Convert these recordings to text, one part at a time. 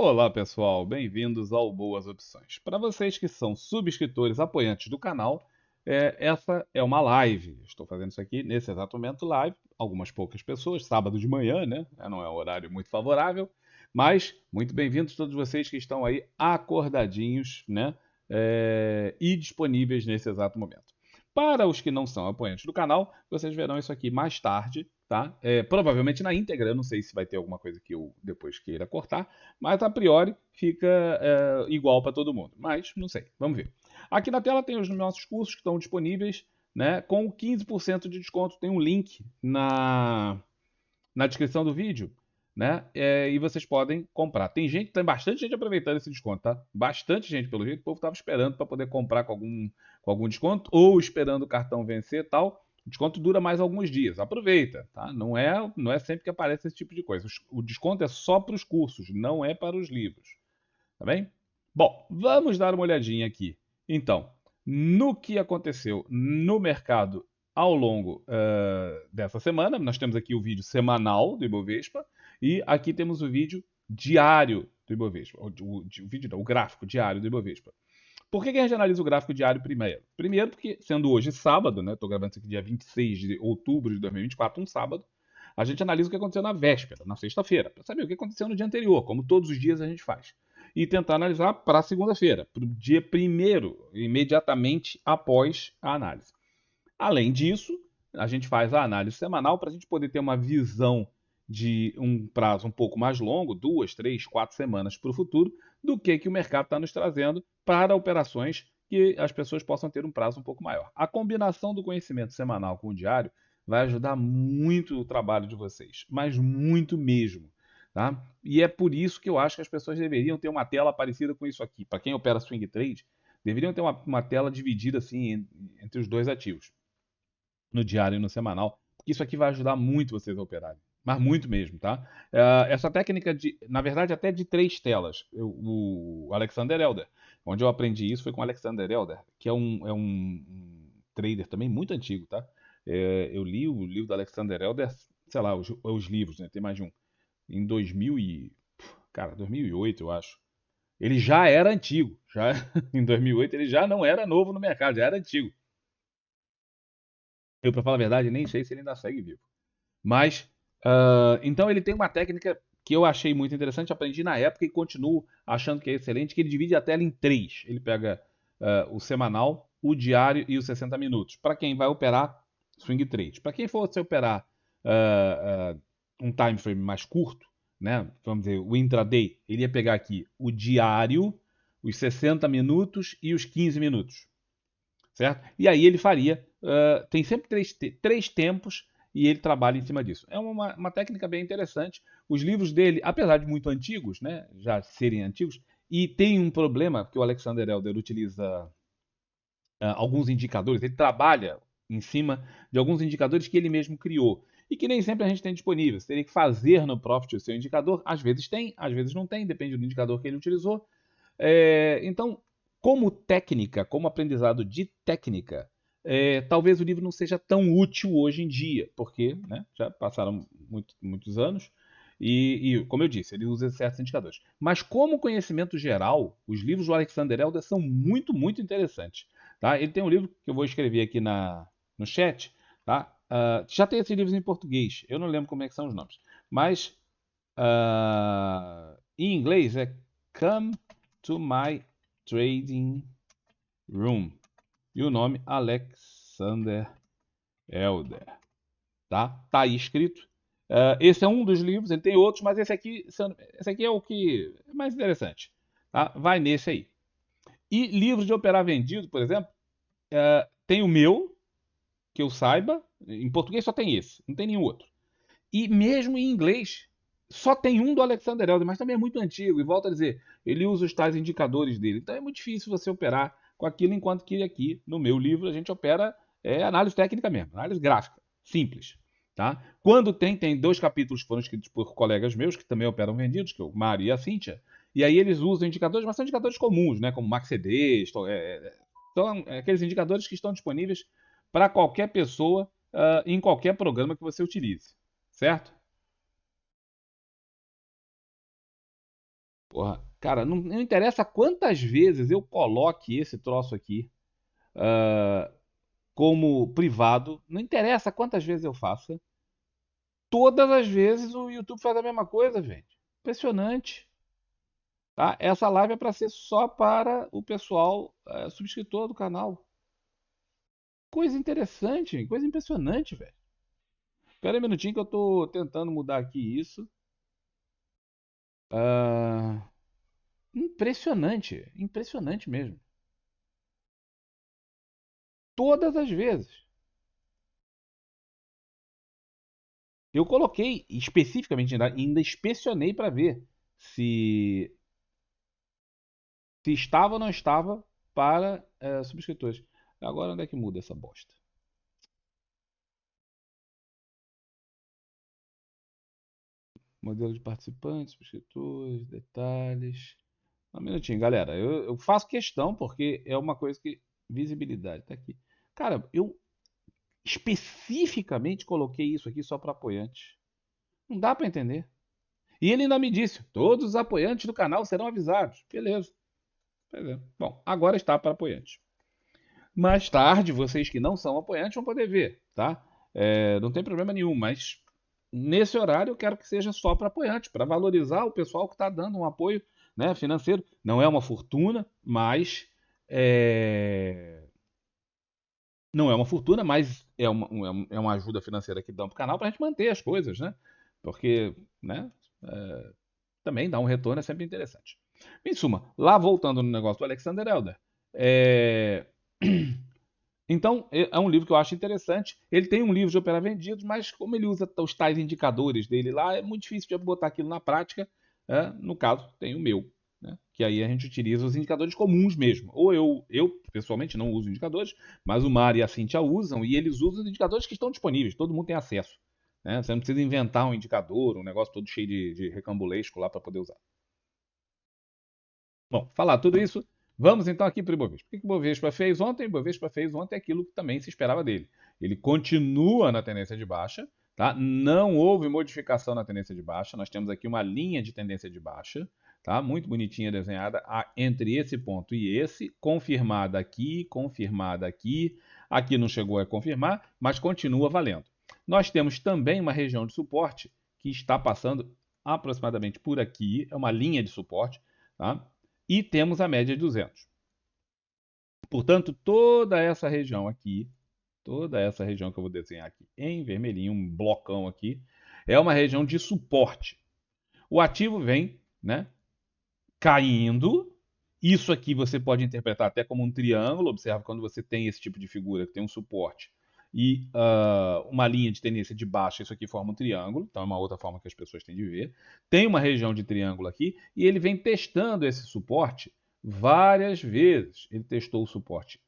Olá pessoal, bem-vindos ao Boas Opções. Para vocês que são subscritores apoiantes do canal, essa é uma live. Estou fazendo isso aqui nesse exato momento live. Algumas poucas pessoas, sábado de manhã, né? Não é um horário muito favorável, mas muito bem-vindos todos vocês que estão aí acordadinhos, né? E disponíveis nesse exato momento. Para os que não são apoiantes do canal, vocês verão isso aqui mais tarde, tá? Provavelmente na íntegra, eu não sei se vai ter alguma coisa que eu depois queira cortar, mas a priori fica igual para todo mundo. Mas não sei, vamos ver. Aqui na tela tem os nossos cursos que estão disponíveis, né? Com 15% de desconto. Tem um link na descrição do vídeo, né? E vocês podem comprar. Tem bastante gente aproveitando esse desconto, tá? Bastante gente, pelo jeito. O povo estava esperando para poder comprar com algum desconto ou esperando o cartão vencer e tal. O desconto dura mais alguns dias. Aproveita, tá? Não é sempre que aparece esse tipo de coisa. O desconto é só para os cursos, não é para os livros. Tá bem? Bom, vamos dar uma olhadinha aqui. Então, no que aconteceu no mercado ao longo dessa semana, nós temos aqui o vídeo semanal do Ibovespa e aqui temos o vídeo diário do Ibovespa, o gráfico diário do Ibovespa. Por que a gente analisa o gráfico diário primeiro? Primeiro porque, sendo hoje sábado, né, estou gravando isso aqui dia 26 de outubro de 2024, um sábado, a gente analisa o que aconteceu na véspera, na sexta-feira, para saber o que aconteceu no dia anterior, como todos os dias a gente faz. E tentar analisar para a segunda-feira, para o dia primeiro, imediatamente após a análise. Além disso, a gente faz a análise semanal para a gente poder ter uma visão de um prazo um pouco mais longo, 2, 3, 4 semanas para o futuro, do que o mercado está nos trazendo para operações que as pessoas possam ter um prazo um pouco maior. A combinação do conhecimento semanal com o diário vai ajudar muito o trabalho de vocês, mas muito mesmo. Tá? E é por isso que eu acho que as pessoas deveriam ter uma tela parecida com isso aqui. Para quem opera swing trade, deveriam ter uma tela dividida assim entre os dois ativos, no diário e no semanal, porque isso aqui vai ajudar muito vocês a operarem. Mas muito mesmo, tá? Essa técnica na verdade, até de 3 telas. O Alexander Elder, onde eu aprendi isso foi com o Alexander Elder, que é um trader também muito antigo, tá? Eu li o livro do Alexander Elder, sei lá, os livros, né? Tem mais de um. Em 2008, eu acho. Ele já era antigo. Já, em 2008 ele já não era novo no mercado, já era antigo. Eu, para falar a verdade, nem sei se ele ainda segue vivo. Mas, então ele tem uma técnica que eu achei muito interessante, aprendi na época e continuo achando que é excelente, que ele divide a tela em três. Ele pega o semanal, o diário e os 60 minutos. Para quem vai operar swing trade. Para quem for se operar um time frame mais curto, né, vamos dizer, o intraday, ele ia pegar aqui o diário, os 60 minutos e os 15 minutos, certo? E aí ele faria, tem sempre três tempos e ele trabalha em cima disso. É uma técnica bem interessante. Os livros dele, apesar de muito antigos, né, já serem antigos, e tem um problema que o Alexander Elder utiliza alguns indicadores, ele trabalha em cima de alguns indicadores que ele mesmo criou e que nem sempre a gente tem disponível. Você teria que fazer no Profit o seu indicador, às vezes tem, às vezes não tem, depende do indicador que ele utilizou. Então, como técnica, como aprendizado de técnica, talvez o livro não seja tão útil hoje em dia, porque né, já passaram muitos anos como eu disse, ele usa certos indicadores. Mas como conhecimento geral, os livros do Alexander Elder são muito, muito interessantes. Tá? Ele tem um livro que eu vou escrever aqui no chat. Tá? Já tem esses livros em português, eu não lembro como é que são os nomes. Mas em inglês é Come to My Trading Room. E o nome Alexander Elder. Tá aí escrito. Esse é um dos livros, ele tem outros, mas esse aqui é o que é mais interessante. Tá? Vai nesse aí. E livros de operar vendido, por exemplo, tem o meu, que eu saiba, em português só tem esse, não tem nenhum outro. E mesmo em inglês, só tem um do Alexander Elder, mas também é muito antigo. E volto a dizer, ele usa os tais indicadores dele. Então é muito difícil você operar com aquilo, enquanto que aqui no meu livro a gente opera análise técnica mesmo, análise gráfica, simples. Tá? Quando tem 2 capítulos que foram escritos por colegas meus, que também operam vendidos, que é o Mário e a Cíntia, e aí eles usam indicadores, mas são indicadores comuns, né, como MACD, são aqueles indicadores que estão disponíveis para qualquer pessoa em qualquer programa que você utilize. Certo? Porra, cara, não interessa quantas vezes eu coloque esse troço aqui como privado, não interessa quantas vezes eu faça, todas as vezes o YouTube faz a mesma coisa, gente. Impressionante. Tá? Essa live é para ser só para o pessoal subscritor do canal. Coisa interessante, coisa impressionante, velho. Espera aí um minutinho que eu tô tentando mudar aqui isso. Ah, impressionante, impressionante mesmo. Todas as vezes. Eu coloquei especificamente, ainda inspecionei para ver se, se estava ou não estava para subscritores. Agora onde é que muda essa bosta? Modelo de participantes, subscritores, detalhes. Um minutinho, galera. Eu faço questão porque é uma coisa que. Visibilidade, tá aqui. Cara, eu especificamente coloquei isso aqui só para apoiantes. Não dá para entender. E ele ainda me disse: todos os apoiantes do canal serão avisados. Beleza. Beleza. Bom, agora está para apoiantes. Mais tarde, vocês que não são apoiantes vão poder ver, tá? Não tem problema nenhum, mas nesse horário eu quero que seja só para apoiantes, para valorizar o pessoal que está dando um apoio, né, financeiro. Não é uma fortuna, mas é, não é uma fortuna, mas é uma ajuda financeira que dão para o canal para a gente manter as coisas, né? Porque, né, também dá um retorno, é sempre interessante. Em suma, lá voltando no negócio do Alexander Elder, é, então, é um livro que eu acho interessante. Ele tem um livro de operar vendidos, mas como ele usa os tais indicadores dele lá, é muito difícil de botar aquilo na prática. No caso, tem o meu, né? Que aí a gente utiliza os indicadores comuns mesmo. Ou eu pessoalmente não uso indicadores, mas o Mário e a Cintia usam e eles usam os indicadores que estão disponíveis, todo mundo tem acesso. Né? Você não precisa inventar um indicador, um negócio todo cheio de recambulesco lá para poder usar. Bom, falar tudo isso, vamos então aqui para o Ibovespa. O que o Ibovespa fez ontem? O Ibovespa fez ontem aquilo que também se esperava dele. Ele continua na tendência de baixa, tá? Não houve modificação na tendência de baixa. Nós temos aqui uma linha de tendência de baixa, tá? Muito bonitinha desenhada entre esse ponto e esse, confirmada aqui, confirmada aqui. Aqui não chegou a confirmar, mas continua valendo. Nós temos também uma região de suporte que está passando aproximadamente por aqui, é uma linha de suporte, tá? E temos a média de 200. Portanto, toda essa região que eu vou desenhar aqui em vermelhinho, um blocão aqui, é uma região de suporte. O ativo vem, né, caindo. Isso aqui você pode interpretar até como um triângulo. Observa quando você tem esse tipo de figura, que tem um suporte e uma linha de tendência de baixa, isso aqui forma um triângulo, então é uma outra forma que as pessoas têm de ver. Tem uma região de triângulo aqui e ele vem testando esse suporte várias vezes. Ele testou o suporte.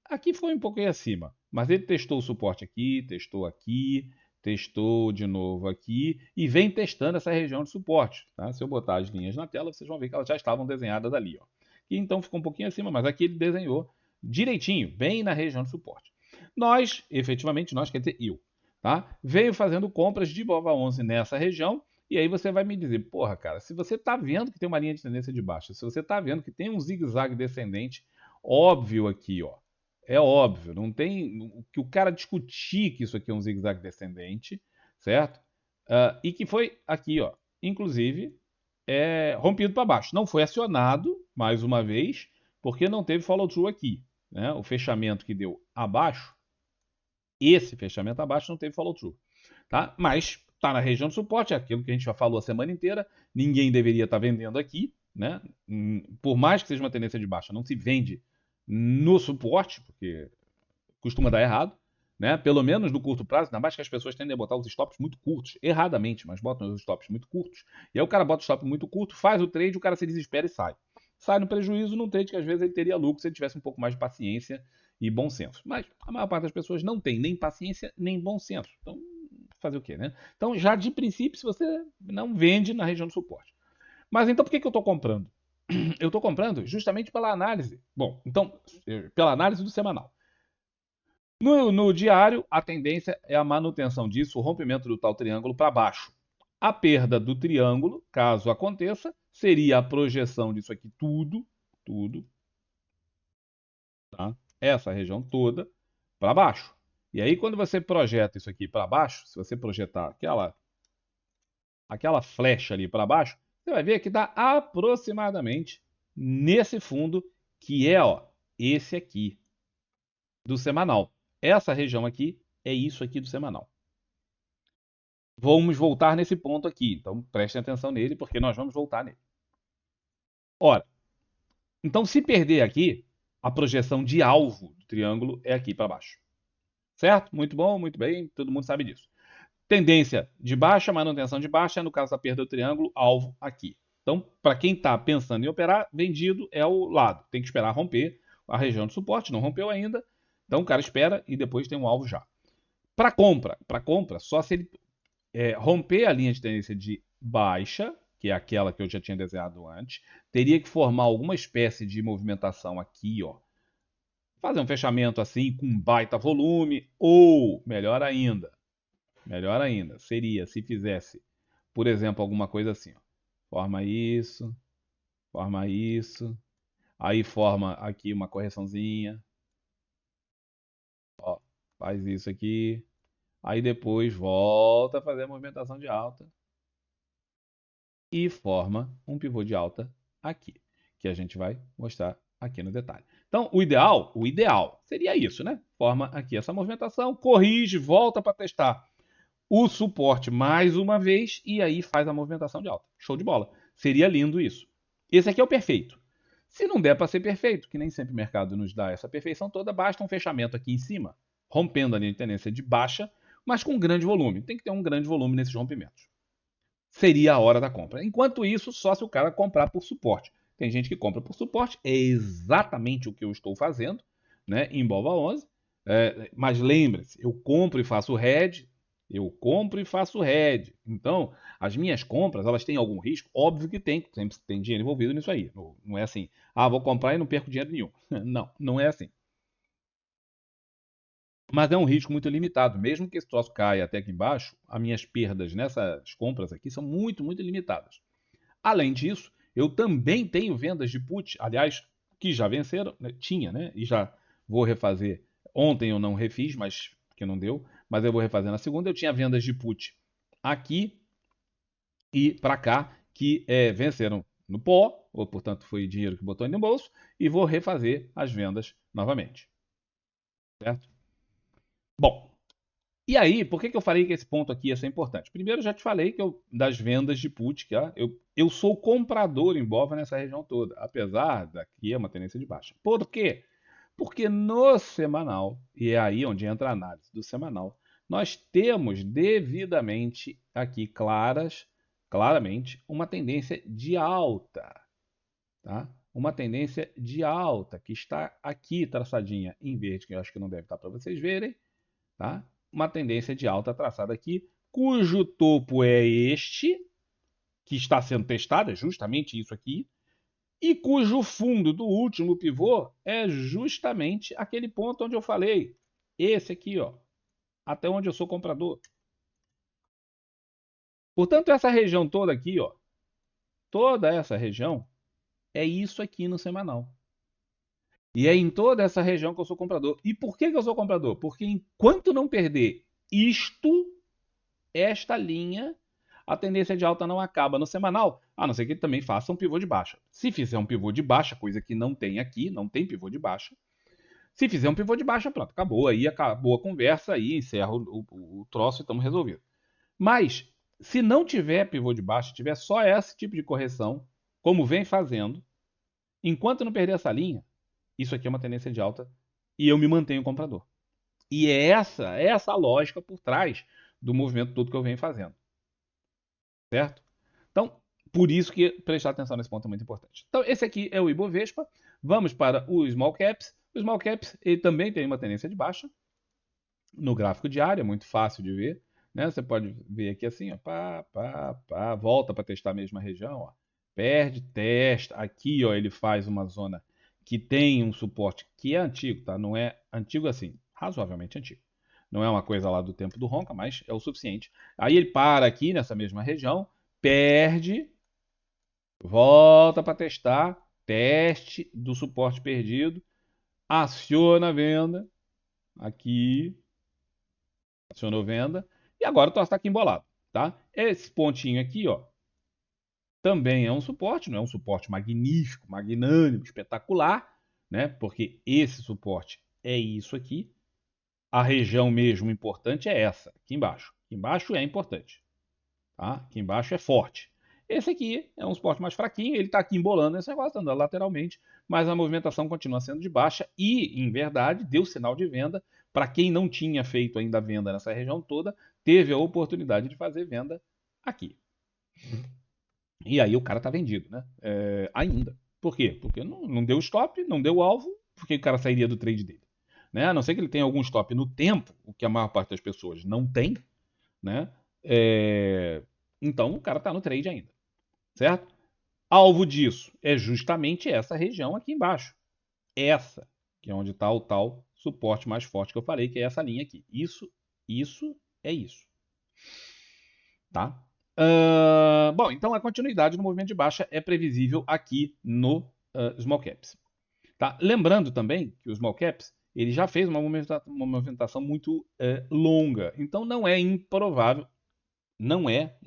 Aqui foi um pouquinho acima, mas ele testou o suporte aqui, testou de novo aqui e vem testando essa região de suporte. Tá? Se eu botar as linhas na tela, vocês vão ver que elas já estavam desenhadas ali. Ó. E então ficou um pouquinho acima, mas aqui ele desenhou direitinho, bem na região de suporte. Nós, efetivamente, nós, quer dizer, eu, tá? Veio fazendo compras de Bova 11 nessa região, e aí você vai me dizer, porra, cara, se você está vendo que tem uma linha de tendência de baixa, se você está vendo que tem um zigue-zague descendente, óbvio aqui, ó, é óbvio, não tem que o cara discutir que isso aqui é um zigue-zague descendente, certo? E que foi aqui, ó, inclusive, rompido para baixo. Não foi acionado, mais uma vez, porque não teve follow-through aqui. Né? O fechamento que deu abaixo, esse fechamento abaixo não teve follow-through. Tá? Mas está na região de suporte, é aquilo que a gente já falou a semana inteira. Ninguém deveria estar vendendo aqui. Né? Por mais que seja uma tendência de baixa, não se vende no suporte, porque costuma dar errado. Né? Pelo menos no curto prazo, ainda mais que as pessoas tendem a botar os stops muito curtos, erradamente, mas botam os stops muito curtos. E aí o cara bota o stop muito curto, faz o trade, o cara se desespera e sai. Sai no prejuízo num trade que às vezes ele teria lucro se ele tivesse um pouco mais de paciência e bom senso. Mas a maior parte das pessoas não tem nem paciência nem bom senso. Então, fazer o quê, né? Então, já de princípio, se você não vende na região de suporte. Mas então por que eu estou comprando? Eu estou comprando justamente pela análise. Bom, então, pela análise do semanal. No diário, a tendência é a manutenção disso, o rompimento do tal triângulo para baixo. A perda do triângulo, caso aconteça, seria a projeção disso aqui tudo, tá? Essa região toda para baixo. E aí, quando você projeta isso aqui para baixo, se você projetar aquela flecha ali para baixo, você vai ver que dá aproximadamente nesse fundo, que é, ó, esse aqui do semanal. Essa região aqui é isso aqui do semanal. Vamos voltar nesse ponto aqui, então prestem atenção nele, porque nós vamos voltar nele. Ora, então se perder aqui, a projeção de alvo do triângulo é aqui para baixo. Certo? Muito bom, muito bem, todo mundo sabe disso. Tendência de baixa, manutenção de baixa, no caso da perda do triângulo, alvo aqui. Então, para quem está pensando em operar, vendido é o lado. Tem que esperar romper a região de suporte, não rompeu ainda. Então, o cara espera e depois tem um alvo já. Para compra, só se ele romper a linha de tendência de baixa, que é aquela que eu já tinha desenhado antes, teria que formar alguma espécie de movimentação aqui, ó. Fazer um fechamento assim com baita volume, ou melhor ainda, seria se fizesse, por exemplo, alguma coisa assim, ó. Forma isso, aí forma aqui uma correçãozinha, ó, faz isso aqui, aí depois volta a fazer a movimentação de alta e forma um pivô de alta aqui, que a gente vai mostrar aqui no detalhe. Então, o ideal seria isso, né? Forma aqui essa movimentação, corrige, volta para testar o suporte mais uma vez e aí faz a movimentação de alta. Show de bola. Seria lindo isso. Esse aqui é o perfeito. Se não der para ser perfeito, que nem sempre o mercado nos dá essa perfeição toda, basta um fechamento aqui em cima, rompendo a linha de tendência de baixa, mas com grande volume. Tem que ter um grande volume nesses rompimentos. Seria a hora da compra. Enquanto isso, só se o cara comprar por suporte. Tem gente que compra por suporte, é exatamente o que eu estou fazendo, né, em Bova 11. Mas lembre-se, eu compro e faço hedge, Então, as minhas compras, elas têm algum risco? Óbvio que tem, sempre tem dinheiro envolvido nisso aí. Não é assim, vou comprar e não perco dinheiro nenhum. Não, não é assim. Mas é um risco muito limitado. Mesmo que esse troço caia até aqui embaixo, as minhas perdas nessas compras aqui são muito, muito limitadas. Além disso, eu também tenho vendas de put, aliás, que já venceram, né? Tinha, né? E já vou refazer. Ontem eu não refiz, mas que não deu, mas eu vou refazer na segunda. Eu tinha vendas de put aqui e para cá que venceram no pó, ou portanto foi dinheiro que botou no bolso, e vou refazer as vendas novamente. Certo? Bom, e aí, por que eu falei que esse ponto aqui ia ser importante? Primeiro, eu já te falei que das vendas de put, que eu sou comprador em BOVA nessa região toda, apesar daqui é uma tendência de baixa. Por quê? Porque no semanal, e é aí onde entra a análise do semanal, nós temos devidamente aqui claramente, uma tendência de alta, tá? Uma tendência de alta que está aqui traçadinha em verde, que eu acho que não deve estar para vocês verem, tá? Uma tendência de alta traçada aqui, cujo topo é este, que está sendo testado, é justamente isso aqui, e cujo fundo do último pivô é justamente aquele ponto onde eu falei, esse aqui, ó, até onde eu sou comprador. Portanto, essa região toda aqui, ó, toda essa região é isso aqui no semanal. E é em toda essa região que eu sou comprador. E por que eu sou comprador? Porque enquanto não perder esta linha, a tendência de alta não acaba no semanal, a não ser que ele também faça um pivô de baixa. Se fizer um pivô de baixa, coisa que não tem aqui, não tem pivô de baixa. Se fizer um pivô de baixa, pronto, acabou. Aí acabou a conversa, aí encerra o troço e estamos resolvidos. Mas, se não tiver pivô de baixa, tiver só esse tipo de correção, como vem fazendo, enquanto não perder essa linha, isso aqui é uma tendência de alta e eu me mantenho comprador. E é essa a lógica por trás do movimento todo que eu venho fazendo. Certo? Então, por isso que prestar atenção nesse ponto é muito importante. Então, esse aqui é o Ibovespa. Vamos para o Small Caps. O Small Caps ele também tem uma tendência de baixa. No gráfico diário, é muito fácil de ver. Né? Você pode ver aqui assim, ó, volta para testar a mesma região. Ó. Perde, testa. Aqui ó, ele faz uma zona que tem um suporte que é antigo, tá? Não é antigo assim, razoavelmente antigo. Não é uma coisa lá do tempo do Ronca, mas é o suficiente. Aí ele para aqui nessa mesma região, perde, volta para testar, teste do suporte perdido, aciona a venda, aqui, acionou venda, e agora o troço está aqui embolado, tá? Esse pontinho aqui, ó, também é um suporte, não é um suporte magnífico, magnânimo, espetacular, né? Porque esse suporte é isso aqui. A região mesmo importante é essa, aqui embaixo. Aqui embaixo é importante, tá? Aqui embaixo é forte. Esse aqui é um suporte mais fraquinho, ele está aqui embolando esse negócio, andando lateralmente, mas a movimentação continua sendo de baixa e, em verdade, deu sinal de venda. Para quem não tinha feito ainda venda nessa região toda, teve a oportunidade de fazer venda aqui. E aí o cara tá vendido, né? Ainda. Por quê? Porque não deu stop, não deu alvo, porque o cara sairia do trade dele. Né? A não ser que ele tenha algum stop no tempo, o que a maior parte das pessoas não tem, né? Então o cara tá no trade ainda, certo? Alvo disso é justamente essa região aqui embaixo. Essa, que é onde está o tal suporte mais forte que eu falei, que é essa linha aqui. Isso é isso. Tá? Bom, então a continuidade do movimento de baixa é previsível aqui no Small Caps. Tá? Lembrando também que o Small Caps ele já fez uma movimentação muito longa. Então não é improvável, não é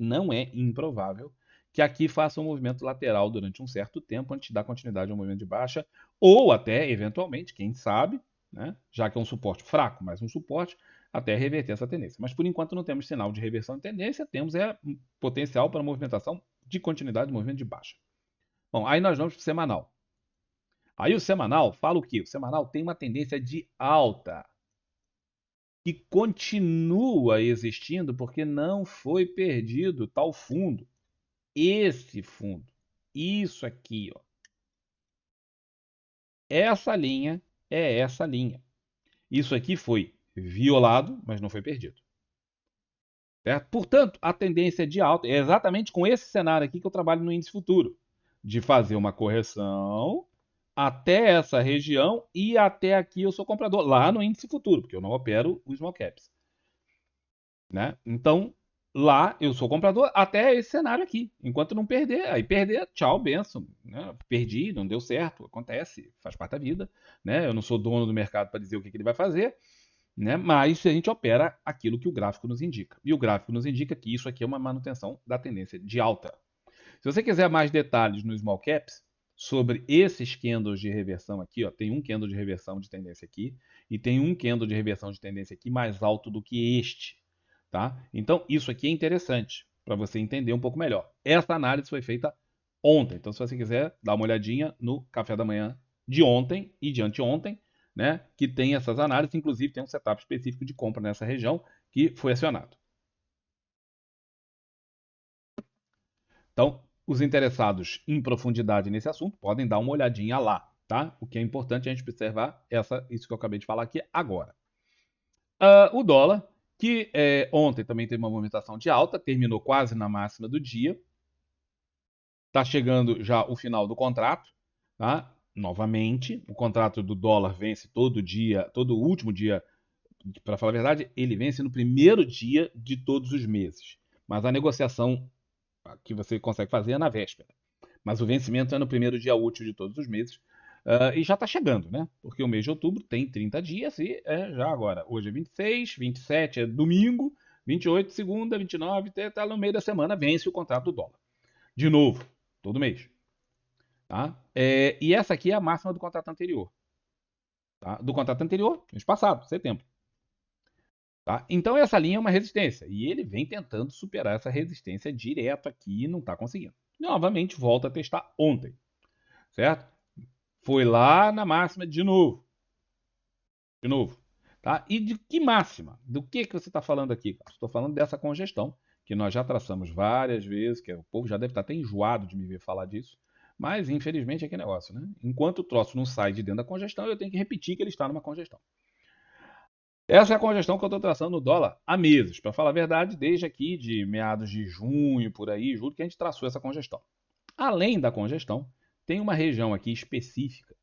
improvável que aqui faça um movimento lateral durante um certo tempo antes de dar continuidade ao movimento de baixa, ou até, eventualmente, quem sabe, né, já que é um suporte fraco, mas um suporte, até reverter essa tendência. Mas por enquanto não temos sinal de reversão de tendência, temos um potencial para movimentação de continuidade do movimento de baixa. Bom, aí nós vamos para o semanal. Aí o semanal fala o quê? O semanal tem uma tendência de alta, que continua existindo porque não foi perdido tal fundo. Esse fundo, isso aqui, ó. Essa linha é essa linha. Isso aqui foi violado, mas não foi perdido. Certo? Portanto, a tendência de alta é exatamente com esse cenário aqui que eu trabalho no índice futuro, de fazer uma correção até essa região e até aqui eu sou comprador, lá no índice futuro, porque eu não opero os small caps. Né? Então, lá eu sou comprador até esse cenário aqui. Enquanto não perder, aí perder, tchau, benção. Né? Perdi, não deu certo, acontece, faz parte da vida. Né? Eu não sou dono do mercado para dizer o que ele vai fazer, né? Mas a gente opera aquilo que o gráfico nos indica. E o gráfico nos indica que isso aqui é uma manutenção da tendência de alta. Se você quiser mais detalhes no Small Caps, sobre esses candles de reversão aqui, ó, tem um candle de reversão de tendência aqui e tem um candle de reversão de tendência aqui mais alto do que este. Tá? Então, isso aqui é interessante para você entender um pouco melhor. Essa análise foi feita ontem. Então, se você quiser dar uma olhadinha no café da manhã de ontem e de anteontem, né, que tem essas análises, inclusive tem um setup específico de compra nessa região que foi acionado. Então, os interessados em profundidade nesse assunto podem dar uma olhadinha lá, tá? O que é importante é a gente observar isso que eu acabei de falar aqui agora. O dólar, que ontem também teve uma movimentação de alta, terminou quase na máxima do dia. Está chegando já o final do contrato, tá? Novamente, o contrato do dólar vence todo dia, todo último dia, para falar a verdade, ele vence no primeiro dia de todos os meses. Mas a negociação que você consegue fazer é na véspera. Mas o vencimento é no primeiro dia útil de todos os meses. E já está chegando, né? Porque o mês de outubro tem 30 dias e já agora. Hoje é 26, 27 é domingo, 28 segunda, 29, tá no meio da semana, vence o contrato do dólar. De novo, todo mês. Tá? E essa aqui é a máxima do contrato anterior. Tá? Do contrato anterior, mês passado, setembro. Tá? Então essa linha é uma resistência. E ele vem tentando superar essa resistência direto aqui e não está conseguindo. Novamente, volta a testar ontem. Certo? Foi lá na máxima de novo. De novo. Tá? E de que máxima? Do que você está falando aqui? Estou falando dessa congestão, que nós já traçamos várias vezes, que o povo já deve estar até enjoado de me ver falar disso. Mas, infelizmente, é que negócio, né? Enquanto o troço não sai de dentro da congestão, eu tenho que repetir que ele está numa congestão. Essa é a congestão que eu estou traçando no dólar há meses. Para falar a verdade, desde aqui de meados de junho, por aí, julho, que a gente traçou essa congestão. Além da congestão, tem uma região aqui específica.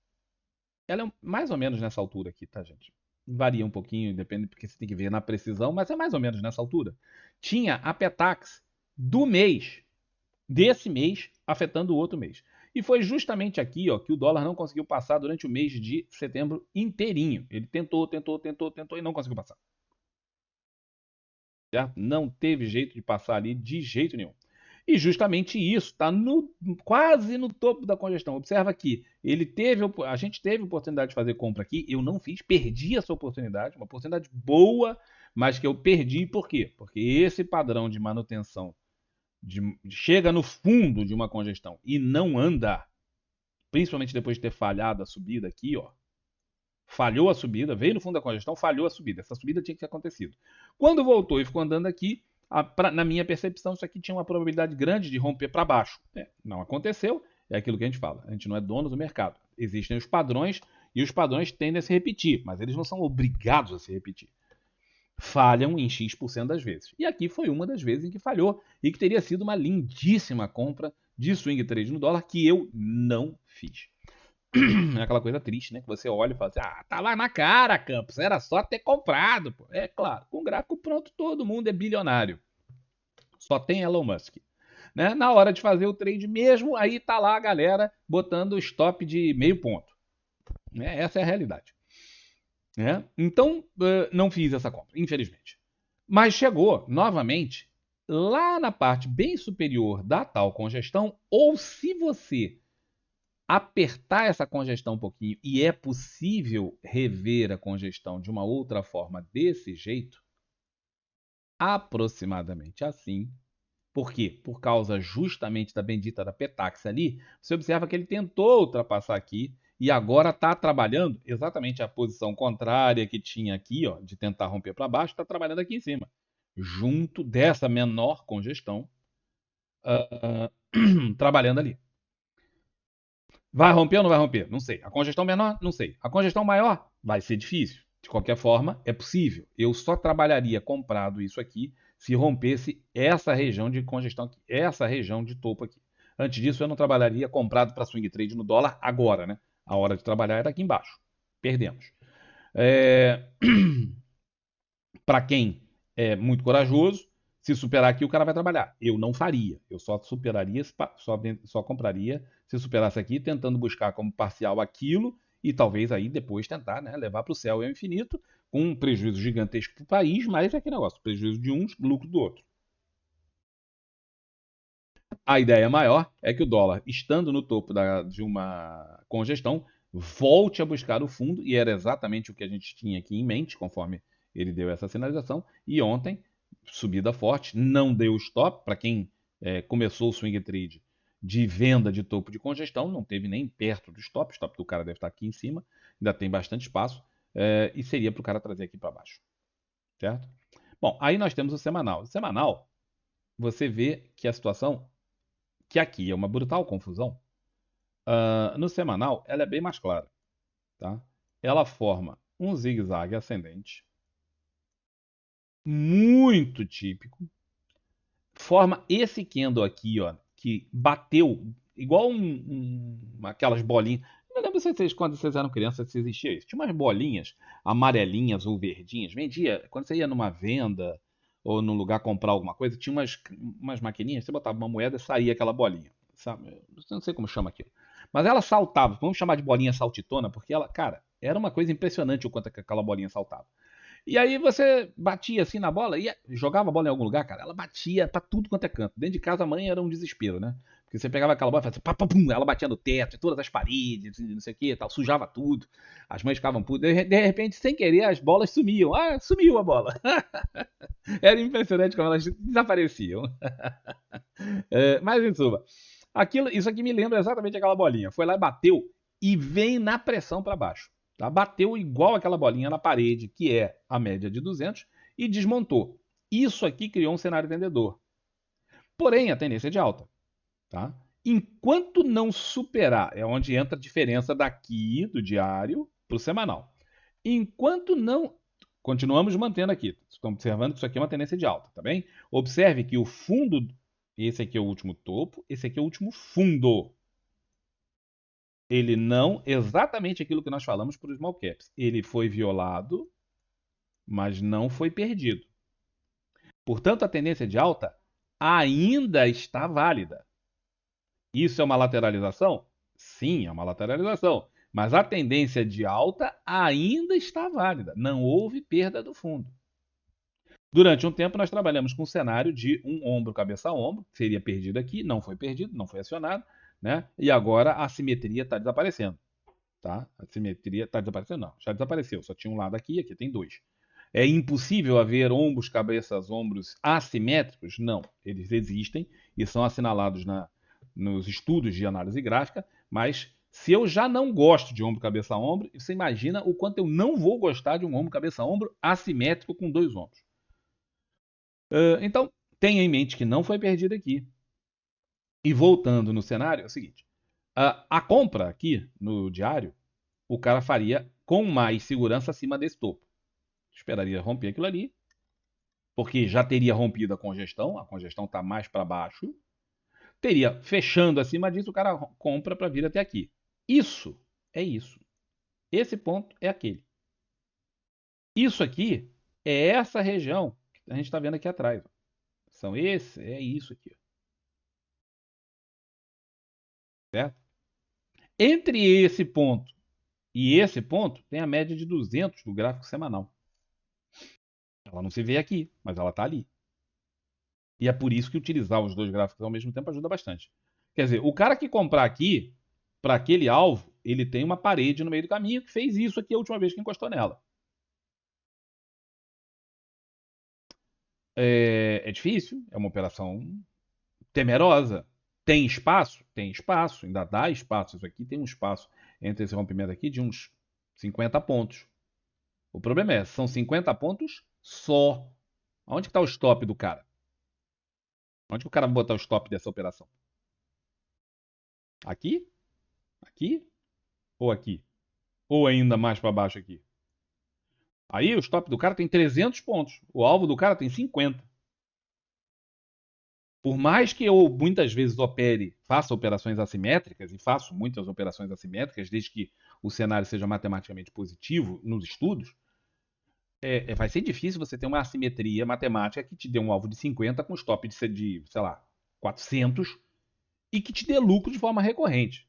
Ela é mais ou menos nessa altura aqui, tá, gente? varia um pouquinho, depende, porque você tem que ver na precisão, mas é mais ou menos nessa altura. Tinha a Petax do mês, desse mês, afetando o outro mês. E foi justamente aqui, ó, que o dólar não conseguiu passar durante o mês de setembro inteirinho. Ele tentou e não conseguiu passar. Certo? Não teve jeito de passar ali de jeito nenhum. E justamente isso está quase no topo da congestão. Observa aqui, a gente teve oportunidade de fazer compra aqui, eu não fiz, perdi essa oportunidade, uma oportunidade boa, mas que eu perdi por quê? Porque esse padrão de manutenção chega no fundo de uma congestão e não anda, principalmente depois de ter falhado a subida aqui, ó. Falhou a subida, veio no fundo da congestão, falhou a subida. Essa subida tinha que ter acontecido. Quando voltou e ficou andando aqui, na minha percepção, isso aqui tinha uma probabilidade grande de romper para baixo. Não aconteceu, é aquilo que a gente fala. A gente não é dono do mercado. Existem os padrões e os padrões tendem a se repetir, mas eles não são obrigados a se repetir. Falham em X% das vezes. E aqui foi uma das vezes em que falhou e que teria sido uma lindíssima compra de swing trade no dólar que eu não fiz. É aquela coisa triste, né? Que você olha e fala assim: ah, tava na cara, Campos, era só ter comprado. Pô. É claro, com o gráfico pronto, todo mundo é bilionário. Só tem Elon Musk. Né? Na hora de fazer o trade mesmo, aí tá lá a galera botando stop de meio ponto. Né? Essa é a realidade. Né? Então, não fiz essa compra, infelizmente. Mas chegou, novamente, lá na parte bem superior da tal congestão, ou se você apertar essa congestão um pouquinho e é possível rever a congestão de uma outra forma desse jeito, aproximadamente assim. Por quê? Por causa justamente da bendita da Petax ali, você observa que ele tentou ultrapassar aqui e agora está trabalhando exatamente a posição contrária que tinha aqui, ó, de tentar romper para baixo, está trabalhando aqui em cima, junto dessa menor congestão, trabalhando ali. Vai romper ou não vai romper? Não sei. A congestão menor? Não sei. A congestão maior? Vai ser difícil. De qualquer forma, é possível. Eu só trabalharia comprado isso aqui se rompesse essa região de congestão aqui, essa região de topo aqui. Antes disso, eu não trabalharia comprado para swing trade no dólar agora, né? A hora de trabalhar era aqui embaixo. Perdemos. É... Para quem é muito corajoso, se superar aqui, o cara vai trabalhar. Eu não faria. Eu só superaria, só compraria se superasse aqui, tentando buscar como parcial aquilo e talvez aí depois tentar, né, levar para o céu e ao infinito, com um prejuízo gigantesco para o país, mas é aquele negócio, prejuízo de uns, lucro do outro. A ideia maior é que o dólar, estando no topo de uma congestão, volte a buscar o fundo, e era exatamente o que a gente tinha aqui em mente, conforme ele deu essa sinalização. E ontem, subida forte, não deu stop. Para quem começou o swing trade de venda de topo de congestão, não teve nem perto do stop. O stop do cara deve estar aqui em cima, ainda tem bastante espaço, e seria para o cara trazer aqui para baixo. Certo? Bom, aí nós temos o semanal. O semanal, você vê que a situação que aqui é uma brutal confusão, no semanal ela é bem mais clara. Tá? Ela forma um zigue-zague ascendente, muito típico, forma esse candle aqui, ó, que bateu igual aquelas bolinhas. Não lembro se vocês, quando vocês eram crianças, se existia isso. Tinha umas bolinhas amarelinhas ou verdinhas. Vendia, quando você ia numa venda ou num lugar comprar alguma coisa, tinha umas maquininhas, você botava uma moeda e saía aquela bolinha. Sabe? Eu não sei como chama aquilo. Mas ela saltava, vamos chamar de bolinha saltitona, porque ela, cara, era uma coisa impressionante o quanto aquela bolinha saltava. E aí você batia assim na bola, e jogava a bola em algum lugar, cara, ela batia pra tudo quanto é canto. Dentro de casa a mãe era um desespero, né? Porque você pegava aquela bola e fazia pá, pá, pum, ela batia no teto, em todas as paredes, não sei o que, tal, sujava tudo. As mães ficavam putas. De repente, sem querer, as bolas sumiam. Ah, sumiu a bola. Era impressionante como elas desapareciam. Mas em suma, isso aqui me lembra exatamente aquela bolinha. Foi lá e bateu e vem na pressão para baixo. Tá? Bateu igual aquela bolinha na parede, que é a média de 200, e desmontou. Isso aqui criou um cenário vendedor. Porém, a tendência é de alta. Tá? Enquanto não superar, é onde entra a diferença daqui do diário para o semanal. Enquanto não. Continuamos mantendo aqui. Estamos observando que isso aqui é uma tendência de alta, tá bem? Observe que o fundo. Esse aqui é o último topo, esse aqui é o último fundo. Ele não. Exatamente aquilo que nós falamos para os small caps. Ele foi violado mas não foi perdido. Portanto, a tendência de alta ainda está válida. Isso é uma lateralização? Sim, é uma lateralização. Mas a tendência de alta ainda está válida. Não houve perda do fundo. Durante um tempo, nós trabalhamos com um cenário de um ombro, cabeça a ombro, que seria perdido aqui, não foi perdido, não foi acionado, né? E agora a simetria está desaparecendo. Tá? A simetria está desaparecendo, não, já desapareceu, só tinha um lado aqui, aqui tem dois. É impossível haver ombros, cabeças, ombros assimétricos? Não, eles existem e são assinalados nos estudos de análise gráfica, mas se eu já não gosto de ombro, cabeça, ombro, você imagina o quanto eu não vou gostar de um ombro, cabeça, ombro assimétrico com dois ombros. Então, tenha em mente que não foi perdido aqui. E voltando no cenário, é o seguinte: a compra aqui no diário, o cara faria com mais segurança acima desse topo. Esperaria romper aquilo ali, porque já teria rompido a congestão está mais para baixo. Teria fechando acima disso, o cara compra para vir até aqui. Isso é isso. Esse ponto é aquele. Isso aqui é essa região que a gente está vendo aqui atrás. São esse, é isso aqui. Certo? Entre esse ponto e esse ponto, tem a média de 200 do gráfico semanal. Ela não se vê aqui, mas ela está ali. E é por isso que utilizar os dois gráficos ao mesmo tempo ajuda bastante. Quer dizer, o cara que comprar aqui, para aquele alvo, ele tem uma parede no meio do caminho que fez isso aqui a última vez que encostou nela. É difícil, é uma operação temerosa. Tem espaço? Tem espaço, ainda dá espaço. Isso aqui tem um espaço entre esse rompimento aqui de uns 50 pontos. O problema é, são 50 pontos só. Onde está o stop do cara? Onde que o cara vai botar o stop dessa operação? Aqui? Aqui? Ou aqui? Ou ainda mais para baixo aqui? Aí o stop do cara tem 300 pontos. O alvo do cara tem 50. Por mais que eu muitas vezes faça operações assimétricas, e faço muitas operações assimétricas, desde que o cenário seja matematicamente positivo nos estudos, vai ser difícil você ter uma assimetria matemática que te dê um alvo de 50 com stop de sei lá, 400 e que te dê lucro de forma recorrente.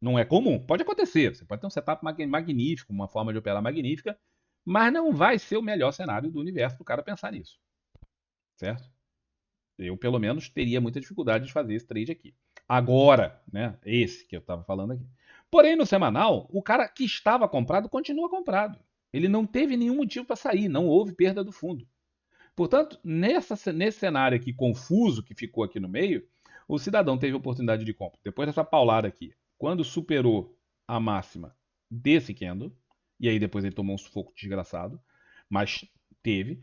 Não é comum. Pode acontecer. Você pode ter um setup magnífico, uma forma de operar magnífica, mas não vai ser o melhor cenário do universo para o cara pensar nisso. Certo? Eu, pelo menos, teria muita dificuldade de fazer esse trade aqui. Agora, né? Esse que eu estava falando aqui. Porém, no semanal, o cara que estava comprado continua comprado. Ele não teve nenhum motivo para sair, não houve perda do fundo. Portanto, nesse cenário aqui confuso que ficou aqui no meio, o cidadão teve oportunidade de compra. Depois dessa paulada aqui, quando superou a máxima desse candle, e aí depois ele tomou um sufoco desgraçado, mas teve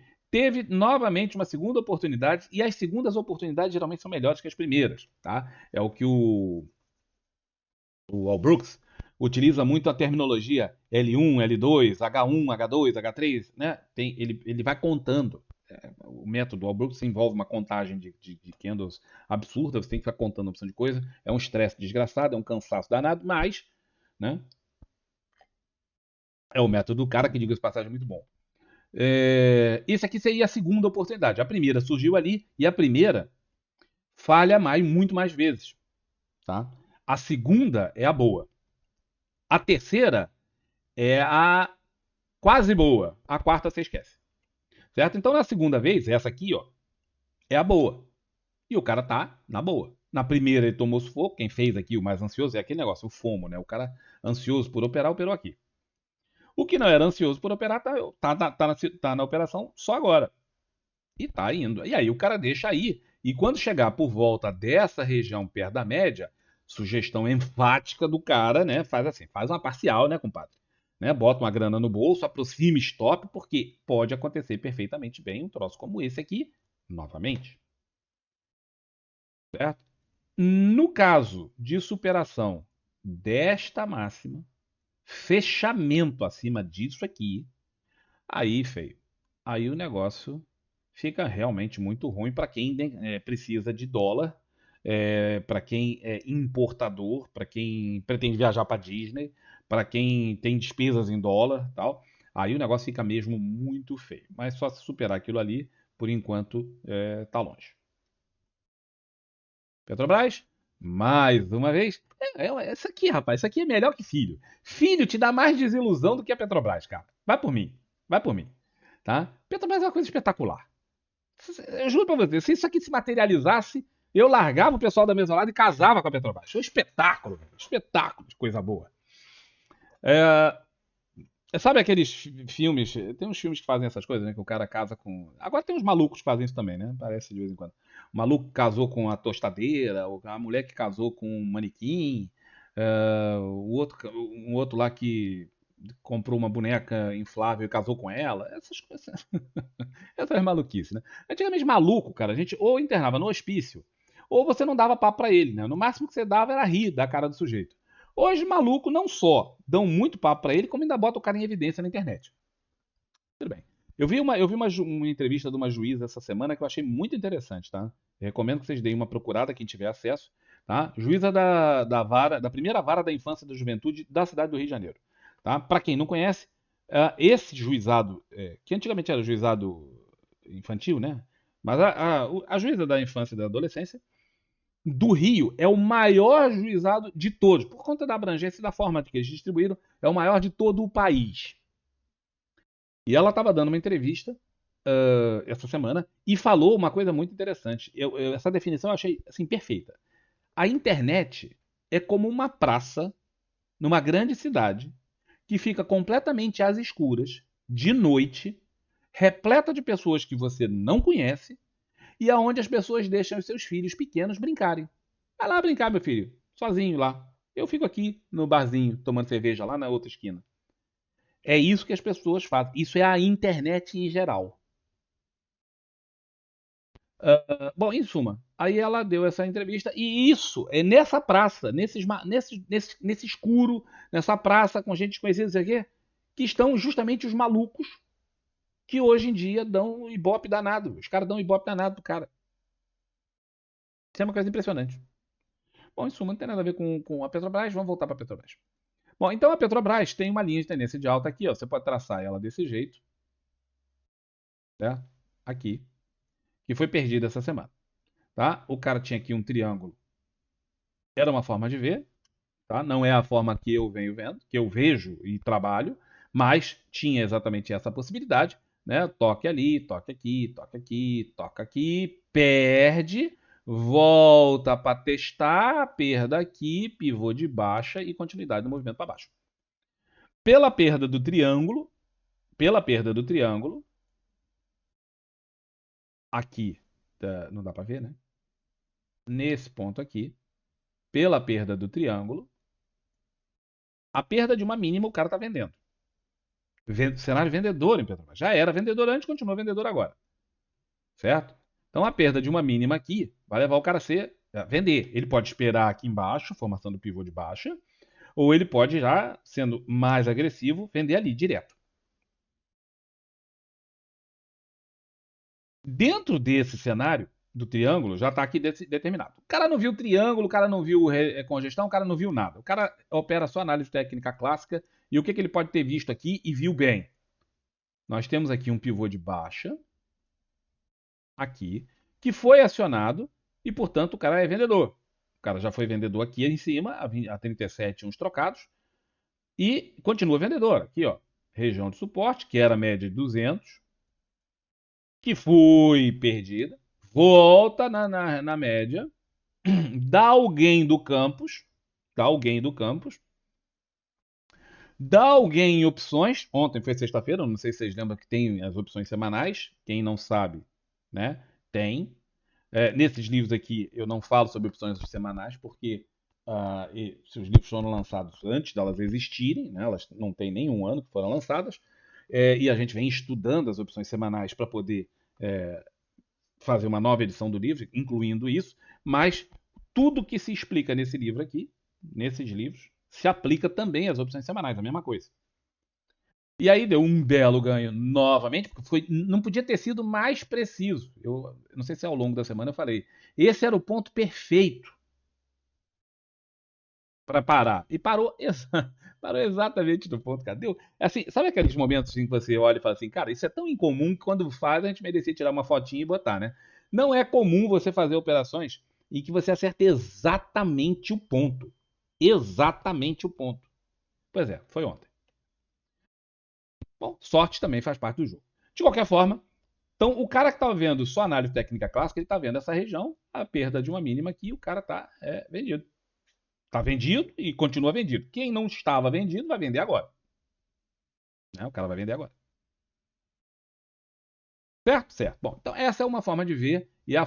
novamente uma segunda oportunidade, e as segundas oportunidades geralmente são melhores que as primeiras, tá? É o que o Al Brooks utiliza muito a terminologia L1, L2, H1, H2, H3, né? Ele vai contando. O método Al Brooks envolve uma contagem de candles absurda, você tem que ficar contando uma opção de coisa. É um estresse desgraçado, é um cansaço danado, mas, né? É o método do cara que, diga-se de passagem, é muito bom. Esse aqui seria a segunda oportunidade. A primeira surgiu ali e a primeira falha muito mais vezes. Tá? A segunda é a boa. A terceira é a quase boa. A quarta você esquece. Certo? Então, na segunda vez, essa aqui, ó, é a boa. E o cara tá na boa. Na primeira ele tomou sufoco. Quem fez aqui o mais ansioso é aquele negócio, o FOMO, né? O cara ansioso por operar, operou aqui. O que não era ansioso por operar tá na operação só agora. E tá indo. E aí o cara deixa aí. E quando chegar por volta dessa região perto da média, sugestão enfática do cara, né? Faz assim, faz uma parcial, né, compadre? Né? Bota uma grana no bolso, aproxima stop, porque pode acontecer perfeitamente bem um troço como esse aqui, novamente. Certo? No caso de superação desta máxima, fechamento acima disso aqui, aí, feio, aí o negócio fica realmente muito ruim para quem precisa de dólar, para quem é importador, para quem pretende viajar para Disney, para quem tem despesas em dólar, tal. aí o negócio fica mesmo muito feio. Mas só se superar aquilo ali, por enquanto, tá longe. Petrobras, mais uma vez. Essa aqui, rapaz, isso aqui é melhor que filho. Filho te dá mais desilusão do que a Petrobras, cara. Vai por mim. Vai por mim. Tá? Petrobras é uma coisa espetacular. Eu juro pra você, se isso aqui se materializasse, eu largava o pessoal da mesa ao lado e casava com a Petrobras. Foi um espetáculo, velho. Espetáculo de coisa boa. É, sabe aqueles filmes? Tem uns filmes que fazem essas coisas, né? Que o cara casa com. Agora tem uns malucos que fazem isso também, né? Parece de vez em quando. O maluco casou com a tostadeira, ou a mulher que casou com um manequim, um outro lá que comprou uma boneca inflável e casou com ela. Essas coisas. Essas maluquices, né? Antigamente, maluco, cara, a gente ou internava no hospício, ou você não dava papo pra ele, né? No máximo que você dava era rir da cara do sujeito. Hoje, maluco, não só dão muito papo pra ele, como ainda bota o cara em evidência na internet. Tudo bem. Eu vi uma entrevista de uma juíza essa semana que eu achei muito interessante, tá? Eu recomendo que vocês deem uma procurada, quem tiver acesso, tá? Juíza da primeira vara da infância e da juventude da cidade do Rio de Janeiro, tá? Para quem não conhece, esse juizado, que antigamente era juizado infantil, né? Mas a juíza da infância e da adolescência do Rio é o maior juizado de todos, por conta da abrangência e da forma que eles distribuíram, é o maior de todo o país. E ela estava dando uma entrevista essa semana e falou uma coisa muito interessante. Essa definição eu achei assim perfeita. A internet é como uma praça numa grande cidade que fica completamente às escuras, de noite, repleta de pessoas que você não conhece e aonde as pessoas deixam os seus filhos pequenos brincarem. Vai lá brincar, meu filho, sozinho lá. Eu fico aqui no barzinho tomando cerveja lá na outra esquina. É isso que as pessoas fazem. Isso é a internet em geral. Bom, em suma, aí ela deu essa entrevista e isso é nessa praça, nesse escuro, nessa praça com gente desconhecida, não sei o quê, que estão justamente os malucos que hoje em dia dão ibope danado. Os caras dão ibope danado pro cara. Isso é uma coisa impressionante. Bom, em suma, não tem nada a ver com a Petrobras, vamos voltar para a Petrobras. Bom, então a Petrobras tem uma linha de tendência de alta aqui, ó. Você pode traçar ela desse jeito, né? Aqui, que foi perdida essa semana, tá? O cara tinha aqui um triângulo. Era uma forma de ver, tá? Não é a forma que eu venho vendo, que eu vejo e trabalho, mas tinha exatamente essa possibilidade, né? Toque ali, toque aqui, toque aqui, toca aqui, perde, volta para testar, perda aqui, pivô de baixa e continuidade do movimento para baixo. Pela perda do triângulo, pela perda do triângulo, aqui, não dá para ver, né? Nesse ponto aqui, pela perda do triângulo, a perda de uma mínima o cara está vendendo. Cenário vendedor em Petrobras. Já era vendedor antes, continua vendedor agora. Certo? Então a perda de uma mínima aqui vai levar o cara a vender. Ele pode esperar aqui embaixo, formação do pivô de baixa, ou ele pode já, sendo mais agressivo, vender ali direto. Dentro desse cenário do triângulo, já está aqui determinado. O cara não viu o triângulo, o cara não viu congestão, o cara não viu nada. O cara opera só análise técnica clássica e o que ele pode ter visto aqui e viu bem? Nós temos aqui um pivô de baixa, aqui, que foi acionado e, portanto, o cara é vendedor. O cara já foi vendedor aqui em cima, a 37, uns trocados, e continua vendedor. Aqui, ó, região de suporte, que era a média de 200, que foi perdida, volta na média, dá alguém do campus, dá alguém do campus, dá alguém em opções. Ontem foi sexta-feira, não sei se vocês lembram que tem as opções semanais. Quem não sabe, né? Tem. Nesses livros aqui eu não falo sobre opções semanais, porque se os livros foram lançados antes delas existirem, né, elas não têm nenhum ano que foram lançadas, e a gente vem estudando as opções semanais para poder fazer uma nova edição do livro, incluindo isso, mas tudo que se explica nesse livro aqui, nesses livros, se aplica também às opções semanais, a mesma coisa. E aí deu um belo ganho novamente, porque não podia ter sido mais preciso. Eu não sei se ao longo da semana eu falei. Esse era o ponto perfeito. para parar. E parou, parou exatamente no ponto, cara. Deu, assim, sabe aqueles momentos assim, que você olha e fala assim, cara, isso é tão incomum que quando faz a gente merecia tirar uma fotinha e botar, né? Não é comum você fazer operações em que você acerta exatamente o ponto. Exatamente o ponto. Pois é, foi ontem. Bom, sorte também faz parte do jogo. De qualquer forma, então o cara que estava vendo só análise técnica clássica, ele está vendo essa região, a perda de uma mínima aqui, o cara está vendido. Está vendido e continua vendido. Quem não estava vendido vai vender agora. Né? O cara vai vender agora. Certo? Certo. Bom, então essa é uma forma de ver e é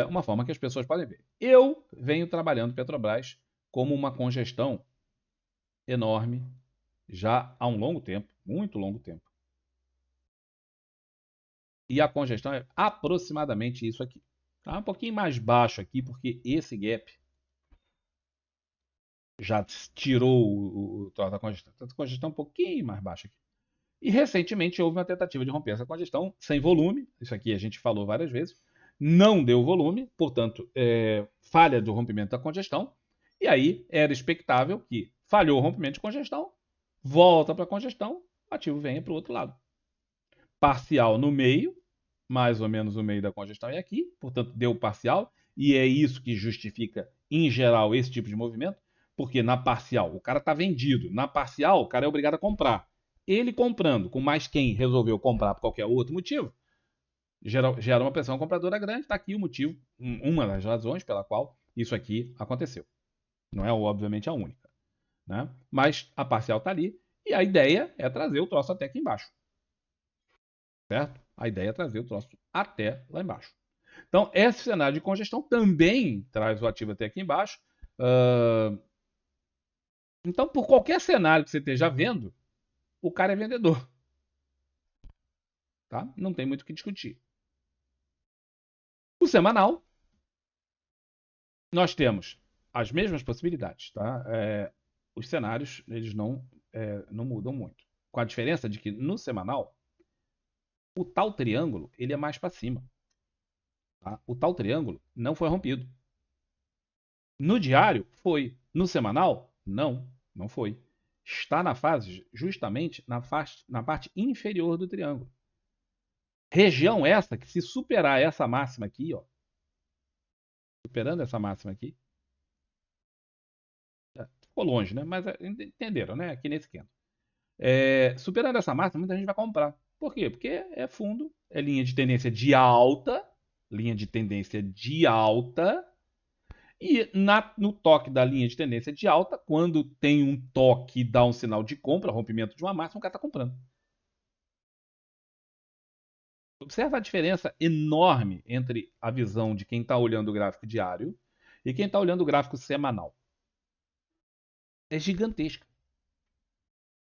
uma forma que as pessoas podem ver. Eu venho trabalhando Petrobras como uma congestão enorme já há um longo tempo, muito longo tempo. E a congestão é aproximadamente isso aqui. Tá um pouquinho mais baixo aqui, porque esse gap já tirou o troço da congestão. Então, a congestão é um pouquinho mais baixa aqui. E recentemente houve uma tentativa de romper essa congestão sem volume. Isso aqui a gente falou várias vezes. Não deu volume, portanto, falha do rompimento da congestão. E aí era expectável que falhou o rompimento de congestão, volta para a congestão, o ativo venha para o outro lado. Parcial no meio, mais ou menos o meio da congestão é aqui, portanto deu parcial, e é isso que justifica, em geral, esse tipo de movimento, porque na parcial o cara está vendido, na parcial o cara é obrigado a comprar. Ele comprando, com mais quem resolveu comprar por qualquer outro motivo, gera uma pressão compradora grande. Está aqui o motivo, uma das razões pela qual isso aqui aconteceu. Não é, obviamente, a única. Né? Mas a parcial está ali e a ideia é trazer o troço até aqui embaixo. Certo? A ideia é trazer o troço até lá embaixo. Então, esse cenário de congestão também traz o ativo até aqui embaixo. Então, por qualquer cenário que você esteja vendo, o cara é vendedor. Tá? Não tem muito o que discutir. O semanal, nós temos as mesmas possibilidades. Tá? Os cenários eles não mudam muito. Com a diferença de que no semanal, o tal triângulo ele é mais para cima. Tá? O tal triângulo não foi rompido. No diário, foi. No semanal, não foi. Está na fase, justamente na parte inferior do triângulo. Região essa que, se superar essa máxima aqui, ó, superando essa máxima aqui, ficou longe, né? Mas entenderam, né? Aqui nesse canto. Superando essa máxima, muita gente vai comprar. Por quê? Porque é fundo, é linha de tendência de alta, linha de tendência de alta. E no toque da linha de tendência de alta, quando tem um toque e dá um sinal de compra, rompimento de uma máxima, o cara está comprando. Observa a diferença enorme entre a visão de quem está olhando o gráfico diário e quem está olhando o gráfico semanal. É gigantesca.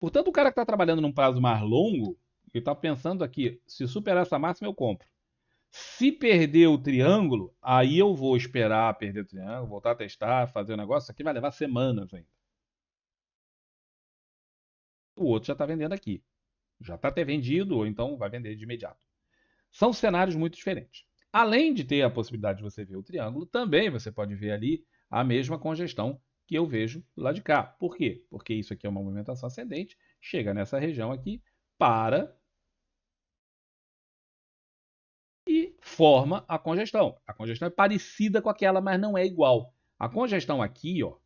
Portanto, o cara que está trabalhando num prazo mais longo, ele está pensando aqui, se superar essa máxima, eu compro. Se perder o triângulo, aí eu vou esperar perder o triângulo, voltar a testar, fazer o negócio. Isso aqui vai levar semanas ainda. O outro já está vendendo aqui. Já está até vendido, ou então vai vender de imediato. São cenários muito diferentes. Além de ter a possibilidade de você ver o triângulo, também você pode ver ali a mesma congestão que eu vejo do lado de cá. Por quê? Porque isso aqui é uma movimentação ascendente, chega nessa região aqui, para e forma a congestão. A congestão é parecida com aquela, mas não é igual. A congestão aqui, ó,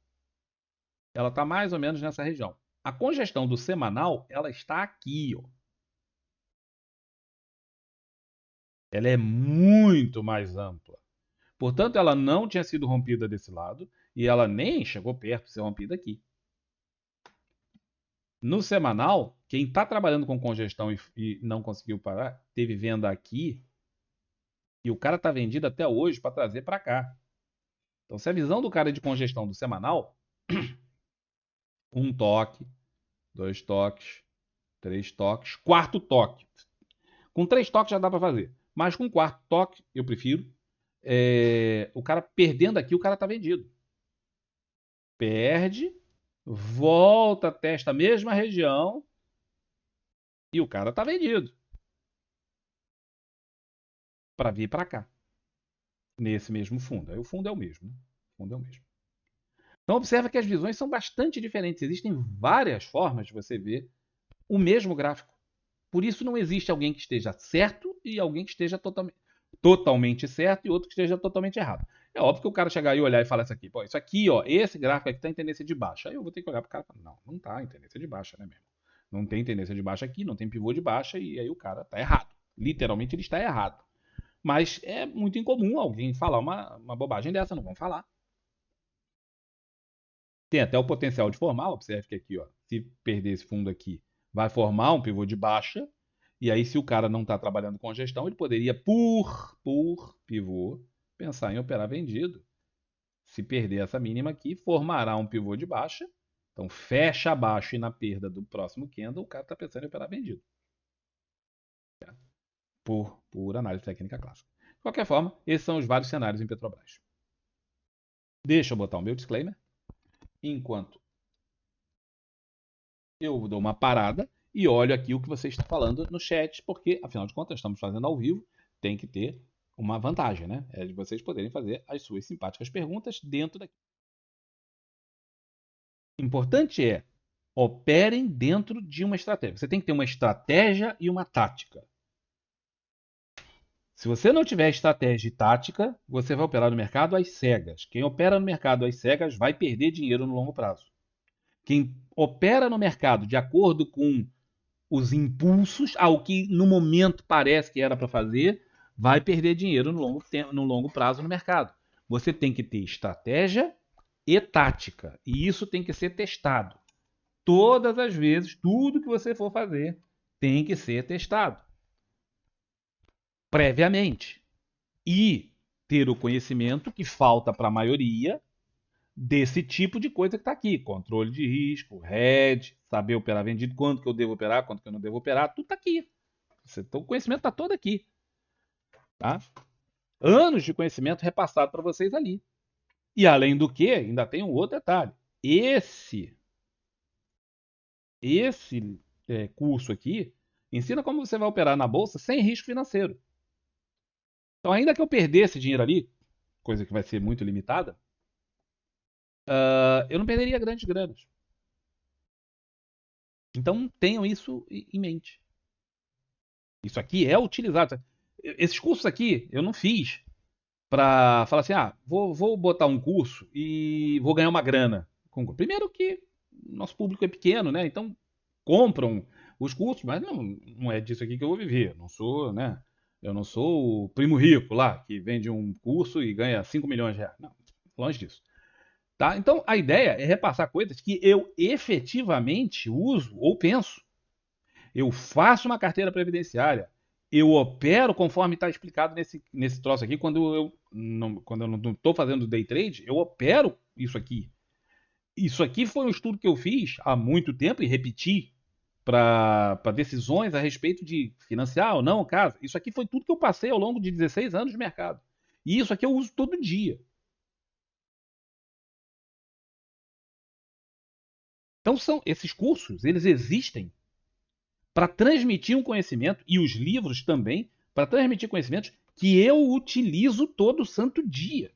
ela está mais ou menos nessa região. A congestão do semanal, ela está aqui, ó. Ela é muito mais ampla. Portanto, ela não tinha sido rompida desse lado e ela nem chegou perto de ser rompida aqui. No semanal, quem está trabalhando com congestão e não conseguiu parar, teve venda aqui e o cara está vendido até hoje para trazer para cá. Então, se a visão do cara é de congestão do semanal, um toque, dois toques, três toques, quarto toque. Com três toques já dá para fazer, mas com quarto toque, eu prefiro. O cara perdendo aqui, o cara está vendido. Perde, volta, testa a mesma região e o cara tá vendido para vir para cá, nesse mesmo fundo. Aí o fundo é o mesmo, né? O fundo é o mesmo. Então observa que as visões são bastante diferentes. Existem várias formas de você ver o mesmo gráfico. Por isso não existe alguém que esteja certo e alguém que esteja totalmente certo e outro que esteja totalmente errado. É óbvio que o cara chegar e olhar e falar isso aqui, pô, isso aqui, ó, esse gráfico aqui está em tendência de baixa. Aí eu vou ter que olhar para o cara e falar, não, não está em tendência de baixa, né, mesmo? Não tem tendência de baixa aqui, não tem pivô de baixa e aí o cara está errado. Literalmente ele está errado. Mas é muito incomum alguém falar uma bobagem dessa, não vão falar. Tem até o potencial de formar, observe que aqui, ó, se perder esse fundo aqui, vai formar um pivô de baixa. E aí, se o cara não está trabalhando com gestão, ele poderia, por pivô, pensar em operar vendido. Se perder essa mínima aqui, formará um pivô de baixa. Então, fecha abaixo e na perda do próximo candle, o cara está pensando em operar vendido. Por análise técnica clássica. De qualquer forma, esses são os vários cenários em Petrobras. Deixa eu botar o meu disclaimer. Enquanto eu dou uma parada e olho aqui o que você está falando no chat, porque, afinal de contas, estamos fazendo ao vivo, tem que ter uma vantagem, né? É de vocês poderem fazer as suas simpáticas perguntas dentro daqui. O importante é, operem dentro de uma estratégia. Você tem que ter uma estratégia e uma tática. Se você não tiver estratégia e tática, você vai operar no mercado às cegas. Quem opera no mercado às cegas vai perder dinheiro no longo prazo. Quem opera no mercado de acordo com os impulsos ao que no momento parece que era para fazer, vai perder dinheiro no longo prazo no mercado. Você tem que ter estratégia e tática. E isso tem que ser testado. Todas as vezes, tudo que você for fazer tem que ser testado previamente. E ter o conhecimento que falta para a maioria desse tipo de coisa que está aqui. Controle de risco, hedge, saber operar vendido, quanto que eu devo operar, quanto que eu não devo operar, tudo está aqui. O conhecimento está todo aqui. Tá? Anos de conhecimento repassado para vocês ali. E além do que, ainda tem um outro detalhe. Esse curso aqui ensina como você vai operar na bolsa sem risco financeiro. Então, ainda que eu perdesse dinheiro ali, coisa que vai ser muito limitada, eu não perderia grandes granas. Então, tenham isso em mente. Isso aqui é utilizado. Esses cursos aqui eu não fiz para falar assim, vou botar um curso e vou ganhar uma grana. Primeiro que nosso público é pequeno, né? Então compram os cursos, mas não é disso aqui que eu vou viver. Eu não sou, né? Eu não sou o primo rico lá que vende um curso e ganha 5 milhões de reais. Não, longe disso. Tá? Então a ideia é repassar coisas que eu efetivamente uso ou penso. Eu faço uma carteira previdenciária. Eu opero conforme está explicado nesse troço aqui. Quando eu não estou fazendo day trade, eu opero isso aqui. Isso aqui foi um estudo que eu fiz há muito tempo e repeti para decisões a respeito de financiar ou não casa. Isso aqui foi tudo que eu passei ao longo de 16 anos de mercado. E isso aqui eu uso todo dia. Então são esses cursos, eles existem para transmitir um conhecimento, e os livros também, para transmitir conhecimentos que eu utilizo todo santo dia.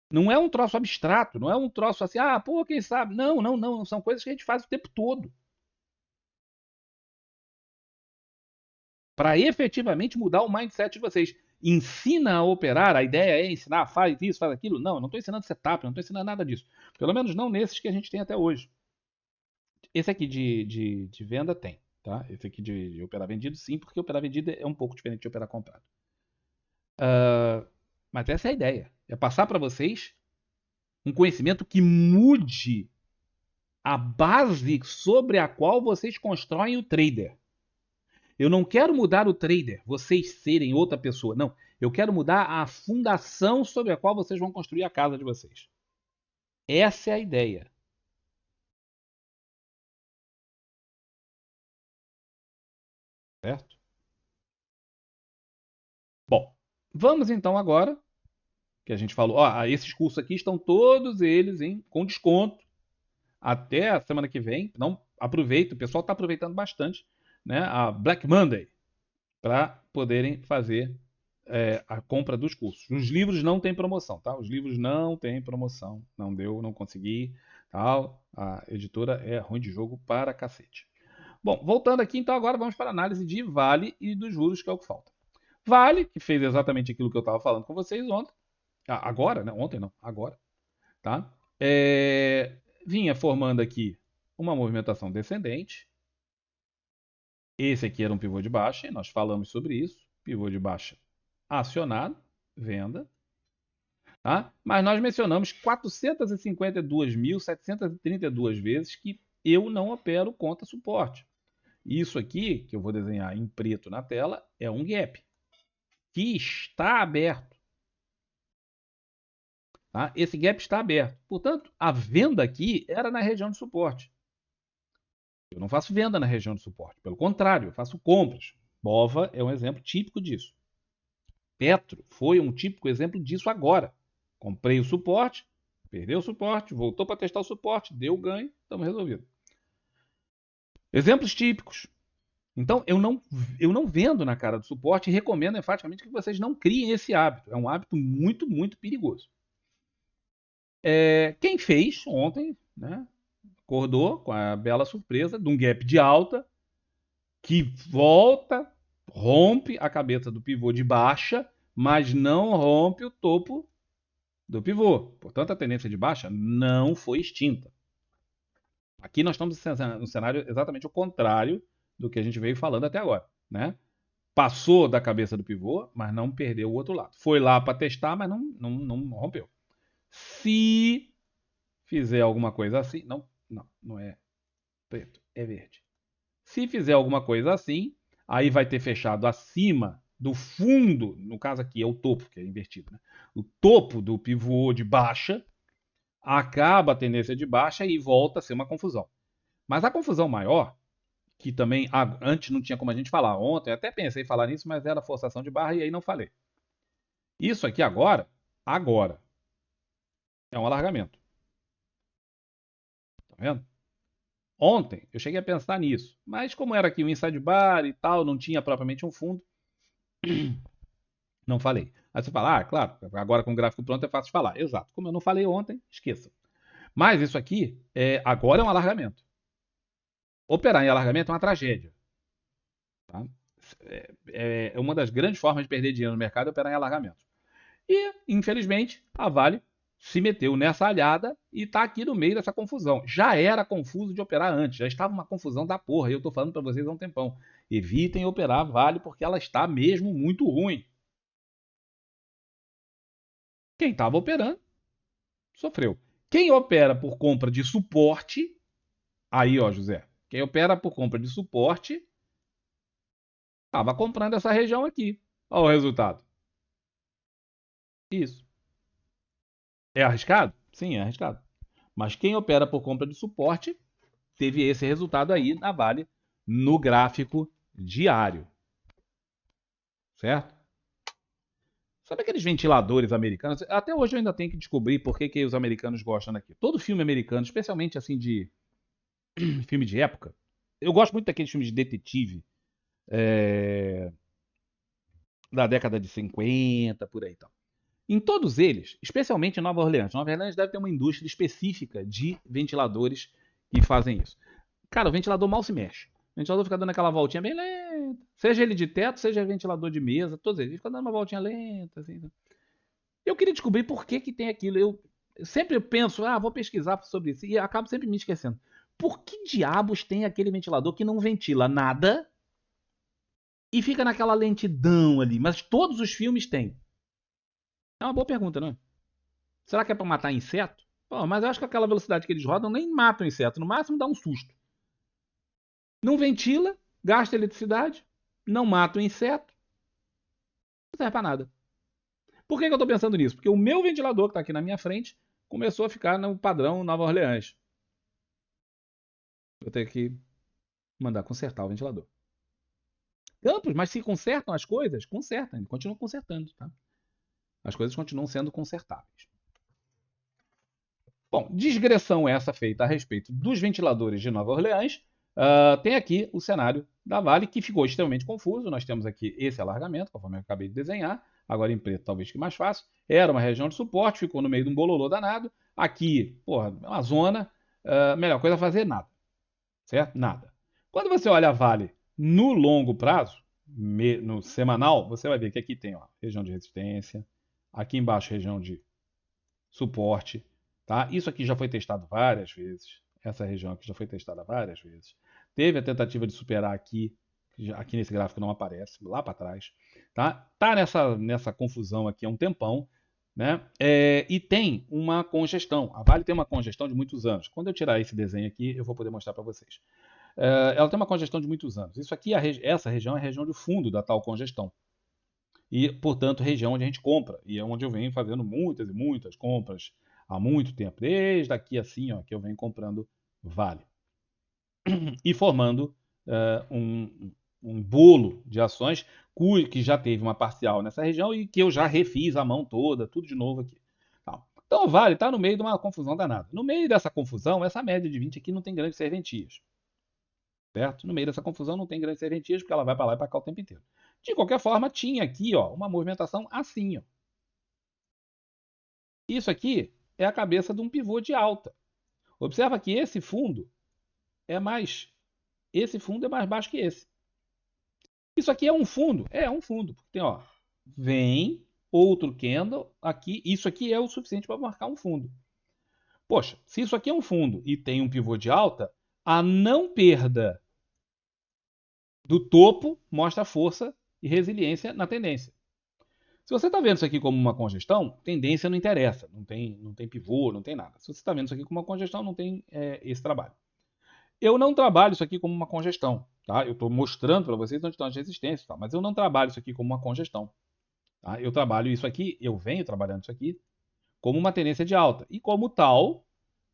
Não é um troço abstrato, não é um troço assim, pô, quem sabe? Não, não, não. São coisas que a gente faz o tempo todo. Para efetivamente mudar o mindset de vocês. Ensina a operar, a ideia é ensinar, faz isso, faz aquilo. Não, eu não estou ensinando setup, não estou ensinando nada disso. Pelo menos não nesses que a gente tem até hoje. Esse aqui de venda tem, tá? Esse aqui de operar vendido, sim, porque operar vendido é um pouco diferente de operar comprado. Mas essa é a ideia. É passar para vocês um conhecimento que mude a base sobre a qual vocês constroem o trader. Eu não quero mudar o trader, vocês serem outra pessoa. Não. Eu quero mudar a fundação sobre a qual vocês vão construir a casa de vocês. Essa é a ideia. Certo? Bom, vamos então agora, que a gente falou, esses cursos aqui estão todos eles com desconto até a semana que vem. Então, aproveita, o pessoal está aproveitando bastante, né, a Black Monday para poderem fazer a compra dos cursos. Os livros não tem promoção, tá? Os livros não tem promoção. Não deu, não consegui, tal. A editora é ruim de jogo para cacete. Bom, voltando aqui, então agora vamos para a análise de Vale e dos juros, que é o que falta. Vale, que fez exatamente aquilo que eu estava falando com vocês ontem. Agora, né? Ontem não, agora. Tá? Vinha formando aqui uma movimentação descendente. Esse aqui era um pivô de baixa, e nós falamos sobre isso. Pivô de baixa acionado, venda. Tá? Mas nós mencionamos 452.732 vezes que eu não opero contra suporte. Isso aqui, que eu vou desenhar em preto na tela, é um gap que está aberto. Tá? Esse gap está aberto. Portanto, a venda aqui era na região de suporte. Eu não faço venda na região de suporte. Pelo contrário, eu faço compras. Bova é um exemplo típico disso. Petro foi um típico exemplo disso agora. Comprei o suporte, perdeu o suporte, voltou para testar o suporte, deu ganho, estamos resolvidos. Exemplos típicos. Então, eu não vendo na cara do suporte e recomendo enfaticamente que vocês não criem esse hábito. É um hábito muito, muito perigoso. Quem fez ontem, né, acordou com a bela surpresa de um gap de alta que volta, rompe a cabeça do pivô de baixa, mas não rompe o topo do pivô. Portanto, a tendência de baixa não foi extinta. Aqui nós estamos no cenário exatamente o contrário do que a gente veio falando até agora, né? Passou da cabeça do pivô, mas não perdeu o outro lado. Foi lá para testar, mas não rompeu. Se fizer alguma coisa assim, não é preto, é verde. Se fizer alguma coisa assim, aí vai ter fechado acima do fundo, no caso aqui é o topo, que é invertido, né? O topo do pivô de baixa, acaba a tendência de baixa e volta a ser uma confusão. Mas a confusão maior, que também antes não tinha como a gente falar, ontem até pensei em falar nisso, mas era forçação de barra e aí não falei. Isso aqui agora é um alargamento. Tá vendo? Ontem eu cheguei a pensar nisso, mas como era aqui um inside bar e tal, não tinha propriamente um fundo, não falei. Aí você fala, claro, agora com o gráfico pronto é fácil de falar. Exato. Como eu não falei ontem, esqueça. Mas isso aqui agora é um alargamento. Operar em alargamento é uma tragédia. Tá? É uma das grandes formas de perder dinheiro no mercado é operar em alargamento. E, infelizmente, a Vale se meteu nessa alhada e está aqui no meio dessa confusão. Já era confuso de operar antes, já estava uma confusão da porra. E eu estou falando para vocês há um tempão. Evitem operar a Vale porque ela está mesmo muito ruim. Quem estava operando sofreu. Quem opera por compra de suporte, aí ó, José, quem opera por compra de suporte, estava comprando essa região aqui. Olha o resultado. Isso. É arriscado? Sim, é arriscado. Mas quem opera por compra de suporte teve esse resultado aí na Vale no gráfico diário. Certo? Sabe aqueles ventiladores americanos? Até hoje eu ainda tenho que descobrir por que os americanos gostam daqui. Todo filme americano, especialmente assim de filme de época, eu gosto muito daqueles filmes de detetive da década de 50, por aí e tal. Em todos eles, especialmente em Nova Orleans deve ter uma indústria específica de ventiladores que fazem isso. Cara, o ventilador mal se mexe. O ventilador fica dando aquela voltinha bem lenta. Seja ele de teto, seja ventilador de mesa, todos eles. Ele fica dando uma voltinha lenta. Assim. Eu queria descobrir por que tem aquilo. Eu sempre penso, vou pesquisar sobre isso. E acabo sempre me esquecendo. Por que diabos tem aquele ventilador que não ventila nada e fica naquela lentidão ali? Mas todos os filmes têm. É uma boa pergunta, não é? Será que é para matar inseto? Pô, mas eu acho que aquela velocidade que eles rodam nem matam inseto. No máximo dá um susto. Não ventila, gasta eletricidade, não mata o inseto, não serve para nada. Por que eu estou pensando nisso? Porque o meu ventilador que está aqui na minha frente começou a ficar no padrão Nova Orleans. Vou ter que mandar consertar o ventilador. Campos, mas se consertam as coisas, consertam, continuam consertando, tá? As coisas continuam sendo consertáveis. Bom, digressão essa feita a respeito dos ventiladores de Nova Orleans. Tem aqui o cenário da Vale, que ficou extremamente confuso. Nós temos aqui esse alargamento, conforme eu acabei de desenhar. agora em preto talvez fique mais fácil. Era uma região de suporte, ficou no meio de um bololô danado. Aqui, porra, é uma zona, melhor coisa é fazer nada, certo? Nada. Quando você olha a Vale no longo prazo, no semanal, você vai ver que aqui tem ó, região de resistência, aqui embaixo região de suporte, tá? Isso aqui já foi testado várias vezes. Essa região aqui já foi testada várias vezes. Teve a tentativa de superar aqui, que aqui nesse gráfico não aparece, lá para trás, tá? Tá nessa confusão aqui há um tempão, né? E tem uma congestão. A Vale tem uma congestão de muitos anos. Quando eu tirar esse desenho aqui, eu vou poder mostrar para vocês. Ela tem uma congestão de muitos anos. Isso aqui, essa região é a região de fundo da tal congestão e, portanto, região onde a gente compra. E é onde eu venho fazendo muitas e muitas compras há muito tempo. Desde aqui assim, ó, que eu venho comprando Vale. E formando um bolo de ações que já teve uma parcial nessa região e que eu já refiz a mão toda, tudo de novo aqui. Tá. Então, Vale está no meio de uma confusão danada. No meio dessa confusão, essa média de 20 aqui não tem grandes serventias. Certo? No meio dessa confusão não tem grandes serventias, porque ela vai para lá e para cá o tempo inteiro. De qualquer forma, tinha aqui ó, uma movimentação assim. Ó. Isso aqui é a cabeça de um pivô de alta. Observa que esse fundo é mais baixo que esse. Isso aqui é um fundo? É um fundo. Tem, ó, vem outro candle aqui. Isso aqui é o suficiente para marcar um fundo. Poxa, se isso aqui é um fundo e tem um pivô de alta, a não perda do topo mostra força e resiliência na tendência. Se você está vendo isso aqui como uma congestão, tendência não interessa, não tem pivô, não tem nada. Se você está vendo isso aqui como uma congestão, não tem esse trabalho. Eu não trabalho isso aqui como uma congestão, tá? Eu estou mostrando para vocês onde estão as resistências, tá? Mas eu não trabalho isso aqui como uma congestão. Tá? Eu trabalho isso aqui, eu venho trabalhando isso aqui como uma tendência de alta. E como tal,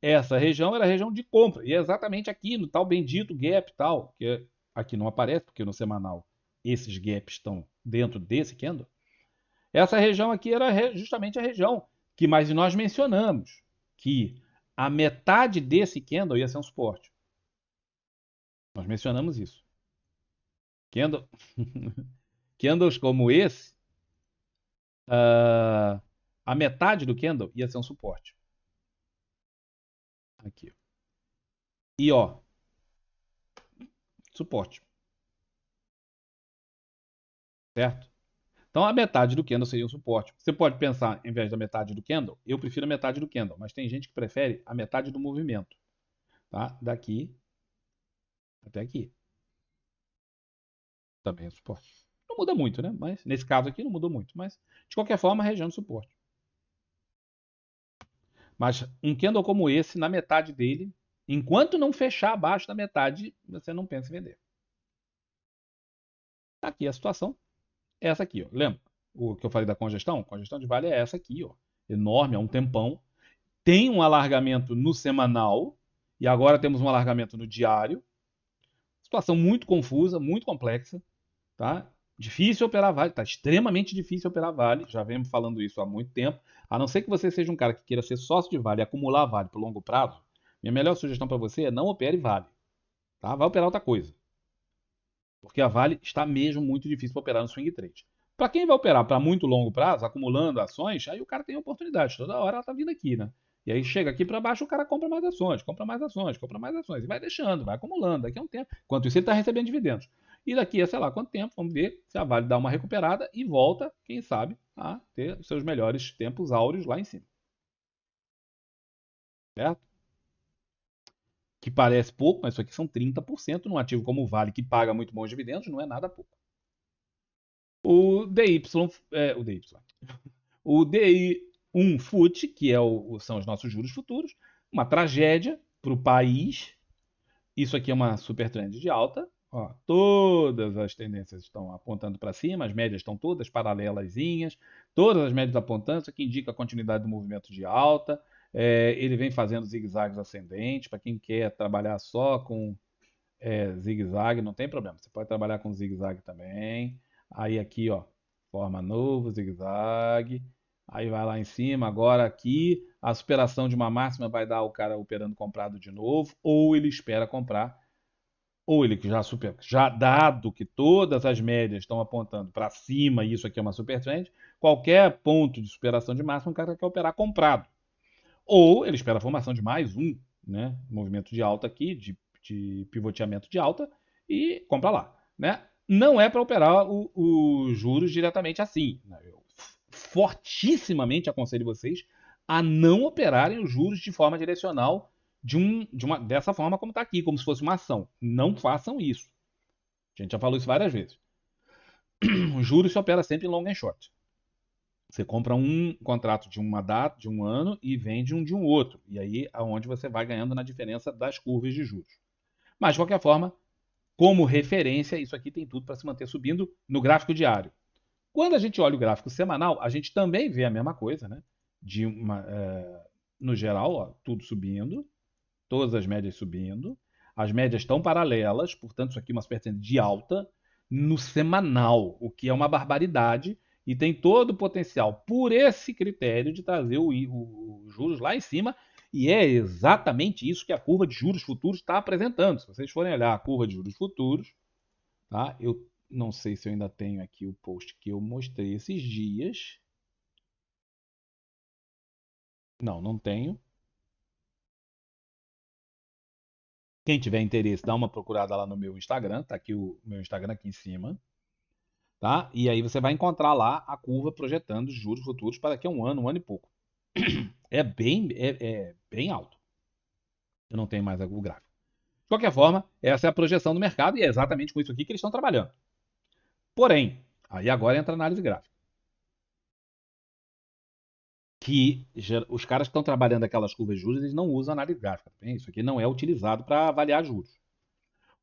essa região era a região de compra. E é exatamente aqui, no tal bendito gap tal, que aqui não aparece, porque no semanal esses gaps estão dentro desse candle. Essa região aqui era justamente a região que mais nós mencionamos, que a metade desse candle ia ser um suporte. Nós mencionamos isso. Candles como esse, a metade do candle ia ser um suporte. Aqui. E ó, suporte. Certo? Então a metade do candle seria um suporte. Você pode pensar, em vez da metade do candle, eu prefiro a metade do candle, mas tem gente que prefere a metade do movimento. Tá? Daqui até aqui. Também é suporte. Não muda muito, né? Mas nesse caso aqui não mudou muito. Mas de qualquer forma, a região de suporte. Mas um candle como esse, na metade dele, enquanto não fechar abaixo da metade, você não pensa em vender. Aqui a situação é essa aqui, ó. Lembra o que eu falei da congestão? Congestão de Vale é essa aqui, ó. Enorme, há um tempão. Tem um alargamento no semanal e agora temos um alargamento no diário. Situação muito confusa, muito complexa, tá? Difícil operar Vale, tá extremamente difícil operar Vale. Já venho falando isso há muito tempo. A não ser que você seja um cara que queira ser sócio de Vale e acumular Vale por longo prazo, minha melhor sugestão para você é não opere Vale, tá? Vai operar outra coisa. Porque a Vale está mesmo muito difícil para operar no swing trade. Para quem vai operar para muito longo prazo, acumulando ações, aí o cara tem oportunidade. Toda hora ela está vindo aqui, né? E aí chega aqui para baixo, o cara compra mais ações, compra mais ações, compra mais ações. E vai deixando, vai acumulando. Daqui a um tempo. Enquanto isso, ele está recebendo dividendos. E daqui a sei lá quanto tempo, vamos ver se a Vale dá uma recuperada e volta, quem sabe, a ter os seus melhores tempos áureos lá em cima. Certo? Que parece pouco, mas isso aqui são 30% num ativo como o Vale, que paga muito bons dividendos, não é nada pouco. O DY, o DY, o DI1 FUT, que são os nossos juros futuros, uma tragédia para o país. Isso aqui é uma super trend de alta. Ó, todas as tendências estão apontando para cima, as médias estão todas paralelazinhas, todas as médias apontando, isso aqui indica a continuidade do movimento de alta. Ele vem fazendo zigue-zagues ascendentes, para quem quer trabalhar só com zigue-zague, não tem problema, você pode trabalhar com zigue-zague também. Aí aqui, ó, forma novo, zigue-zague. Aí vai lá em cima. Agora aqui, a superação de uma máxima vai dar o cara operando comprado de novo, ou ele espera comprar ou ele que já super, já dado que todas as médias estão apontando para cima e isso aqui é uma super trend, qualquer ponto de superação de máximo o cara quer operar comprado. Ou ele espera a formação de mais um, né, movimento de alta aqui, de pivoteamento de alta e compra lá, né? Não é para operar os juros diretamente assim. Eu fortissimamente aconselho vocês a não operarem os juros de forma direcional dessa forma como está aqui, como se fosse uma ação. Não façam isso. A gente já falou isso várias vezes. Os juros se opera sempre em long and short. Você compra um contrato de uma data, de um ano e vende um de um outro. E aí é onde você vai ganhando na diferença das curvas de juros. Mas, de qualquer forma, como referência, isso aqui tem tudo para se manter subindo no gráfico diário. Quando a gente olha o gráfico semanal, a gente também vê a mesma coisa, né? No geral, ó, tudo subindo, todas as médias subindo. As médias estão paralelas, portanto, isso aqui é uma espécie de alta no semanal, o que é uma barbaridade e tem todo o potencial, por esse critério, de trazer os juros lá em cima. E é exatamente isso que a curva de juros futuros está apresentando. Se vocês forem olhar a curva de juros futuros, tá? Eu não sei se eu ainda tenho aqui o post que eu mostrei esses dias. Não, não tenho. Quem tiver interesse, dá uma procurada lá no meu Instagram, tá aqui o meu Instagram aqui em cima, tá? E aí você vai encontrar lá a curva projetando os juros futuros para daqui a um ano e pouco. É bem alto. Eu não tenho mais o gráfico. De qualquer forma, essa é a projeção do mercado e é exatamente com isso aqui que eles estão trabalhando. Porém, aí agora entra a análise gráfica. Que os caras que estão trabalhando aquelas curvas de juros, eles não usam análise gráfica. Tá? Isso aqui não é utilizado para avaliar juros.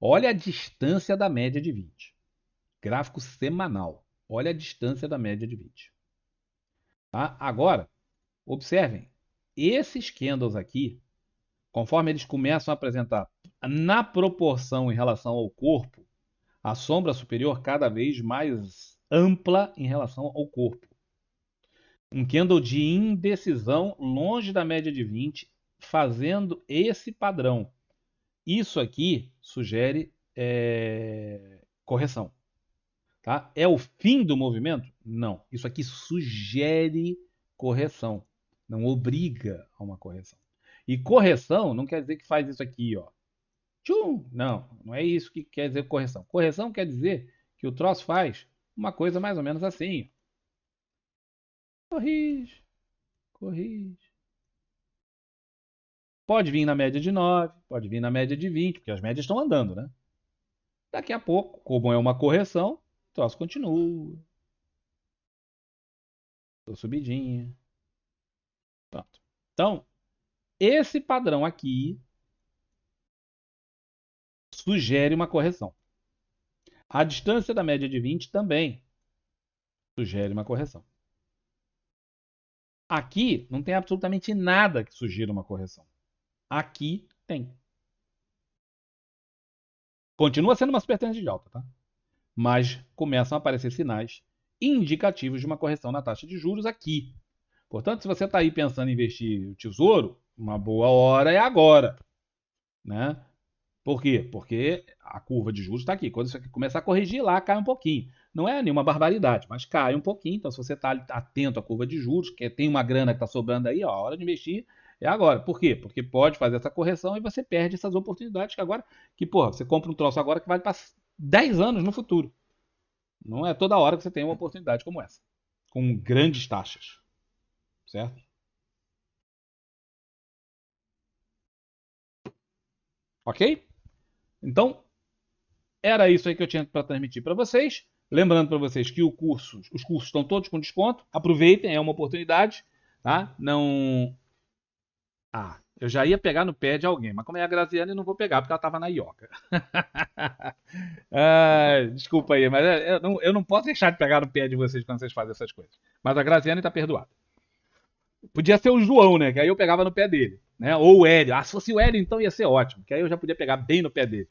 Olha a distância da média de 20. Gráfico semanal. Olha a distância da média de 20. Tá? Agora, observem. Esses candles aqui, conforme eles começam a apresentar na proporção em relação ao corpo, a sombra superior cada vez mais ampla em relação ao corpo. Um candle de indecisão longe da média de 20, fazendo esse padrão. Isso aqui sugere correção. Tá? É o fim do movimento? Não. Isso aqui sugere correção. Não obriga a uma correção. E correção não quer dizer que faz isso aqui, ó. Tchum! Não, não é isso que quer dizer correção. Correção quer dizer que o troço faz uma coisa mais ou menos assim. Corrige, corrige. Pode vir na média de 9, pode vir na média de 20, porque as médias estão andando, né? Daqui a pouco, como é uma correção, o troço continua. Tô subidinha. Pronto. Então, esse padrão aqui sugere uma correção. A distância da média de 20 também sugere uma correção. Aqui não tem absolutamente nada que sugira uma correção. Aqui tem. Continua sendo uma super tendência de alta, tá? Mas começam a aparecer sinais indicativos de uma correção na taxa de juros aqui. Portanto, se você está aí pensando em investir no tesouro, uma boa hora é agora. Né? Por quê? Porque a curva de juros está aqui. Quando isso aqui começar a corrigir lá, cai um pouquinho. Não é nenhuma barbaridade, mas cai um pouquinho. Então, se você está atento à curva de juros, que tem uma grana que está sobrando aí, ó, a hora de investir é agora. Por quê? Porque pode fazer essa correção e você perde essas oportunidades que agora, que, porra, você compra um troço agora que vale para 10 anos no futuro. Não é toda hora que você tem uma oportunidade como essa, com grandes taxas, certo? Ok? Então, era isso aí que eu tinha para transmitir para vocês. Lembrando para vocês que os cursos estão todos com desconto. Aproveitem, é uma oportunidade, tá? Não. Ah, eu já ia pegar no pé de alguém, mas como é a Graziane, eu não vou pegar porque ela estava na Ioca. Desculpa aí, mas eu não posso deixar de pegar no pé de vocês quando vocês fazem essas coisas. Mas a Graziane está perdoada. Podia ser o João, né? Que aí eu pegava no pé dele. Né? Ou o Hélio. Ah, se fosse o Hélio, então ia ser ótimo. Que aí eu já podia pegar bem no pé dele.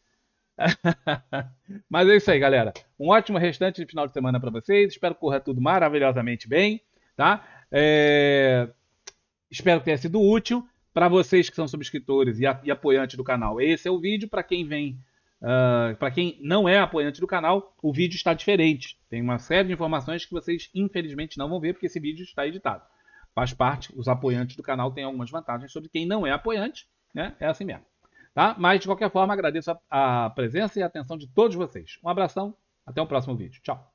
Mas é isso aí, galera. Um ótimo restante de final de semana para vocês. Espero que corra tudo maravilhosamente bem, tá? Espero que tenha sido útil para vocês que são subscritores e apoiantes do canal. Esse é o vídeo. Para quem vem Para quem não é apoiante do canal, o vídeo está diferente. Tem uma série de informações que vocês, infelizmente, não vão ver, porque esse vídeo está editado. Faz parte, os apoiantes do canal têm algumas vantagens sobre quem não é apoiante, né? É assim mesmo. Tá? Mas, de qualquer forma, agradeço a presença e a atenção de todos vocês. Um abração, até o próximo vídeo. Tchau.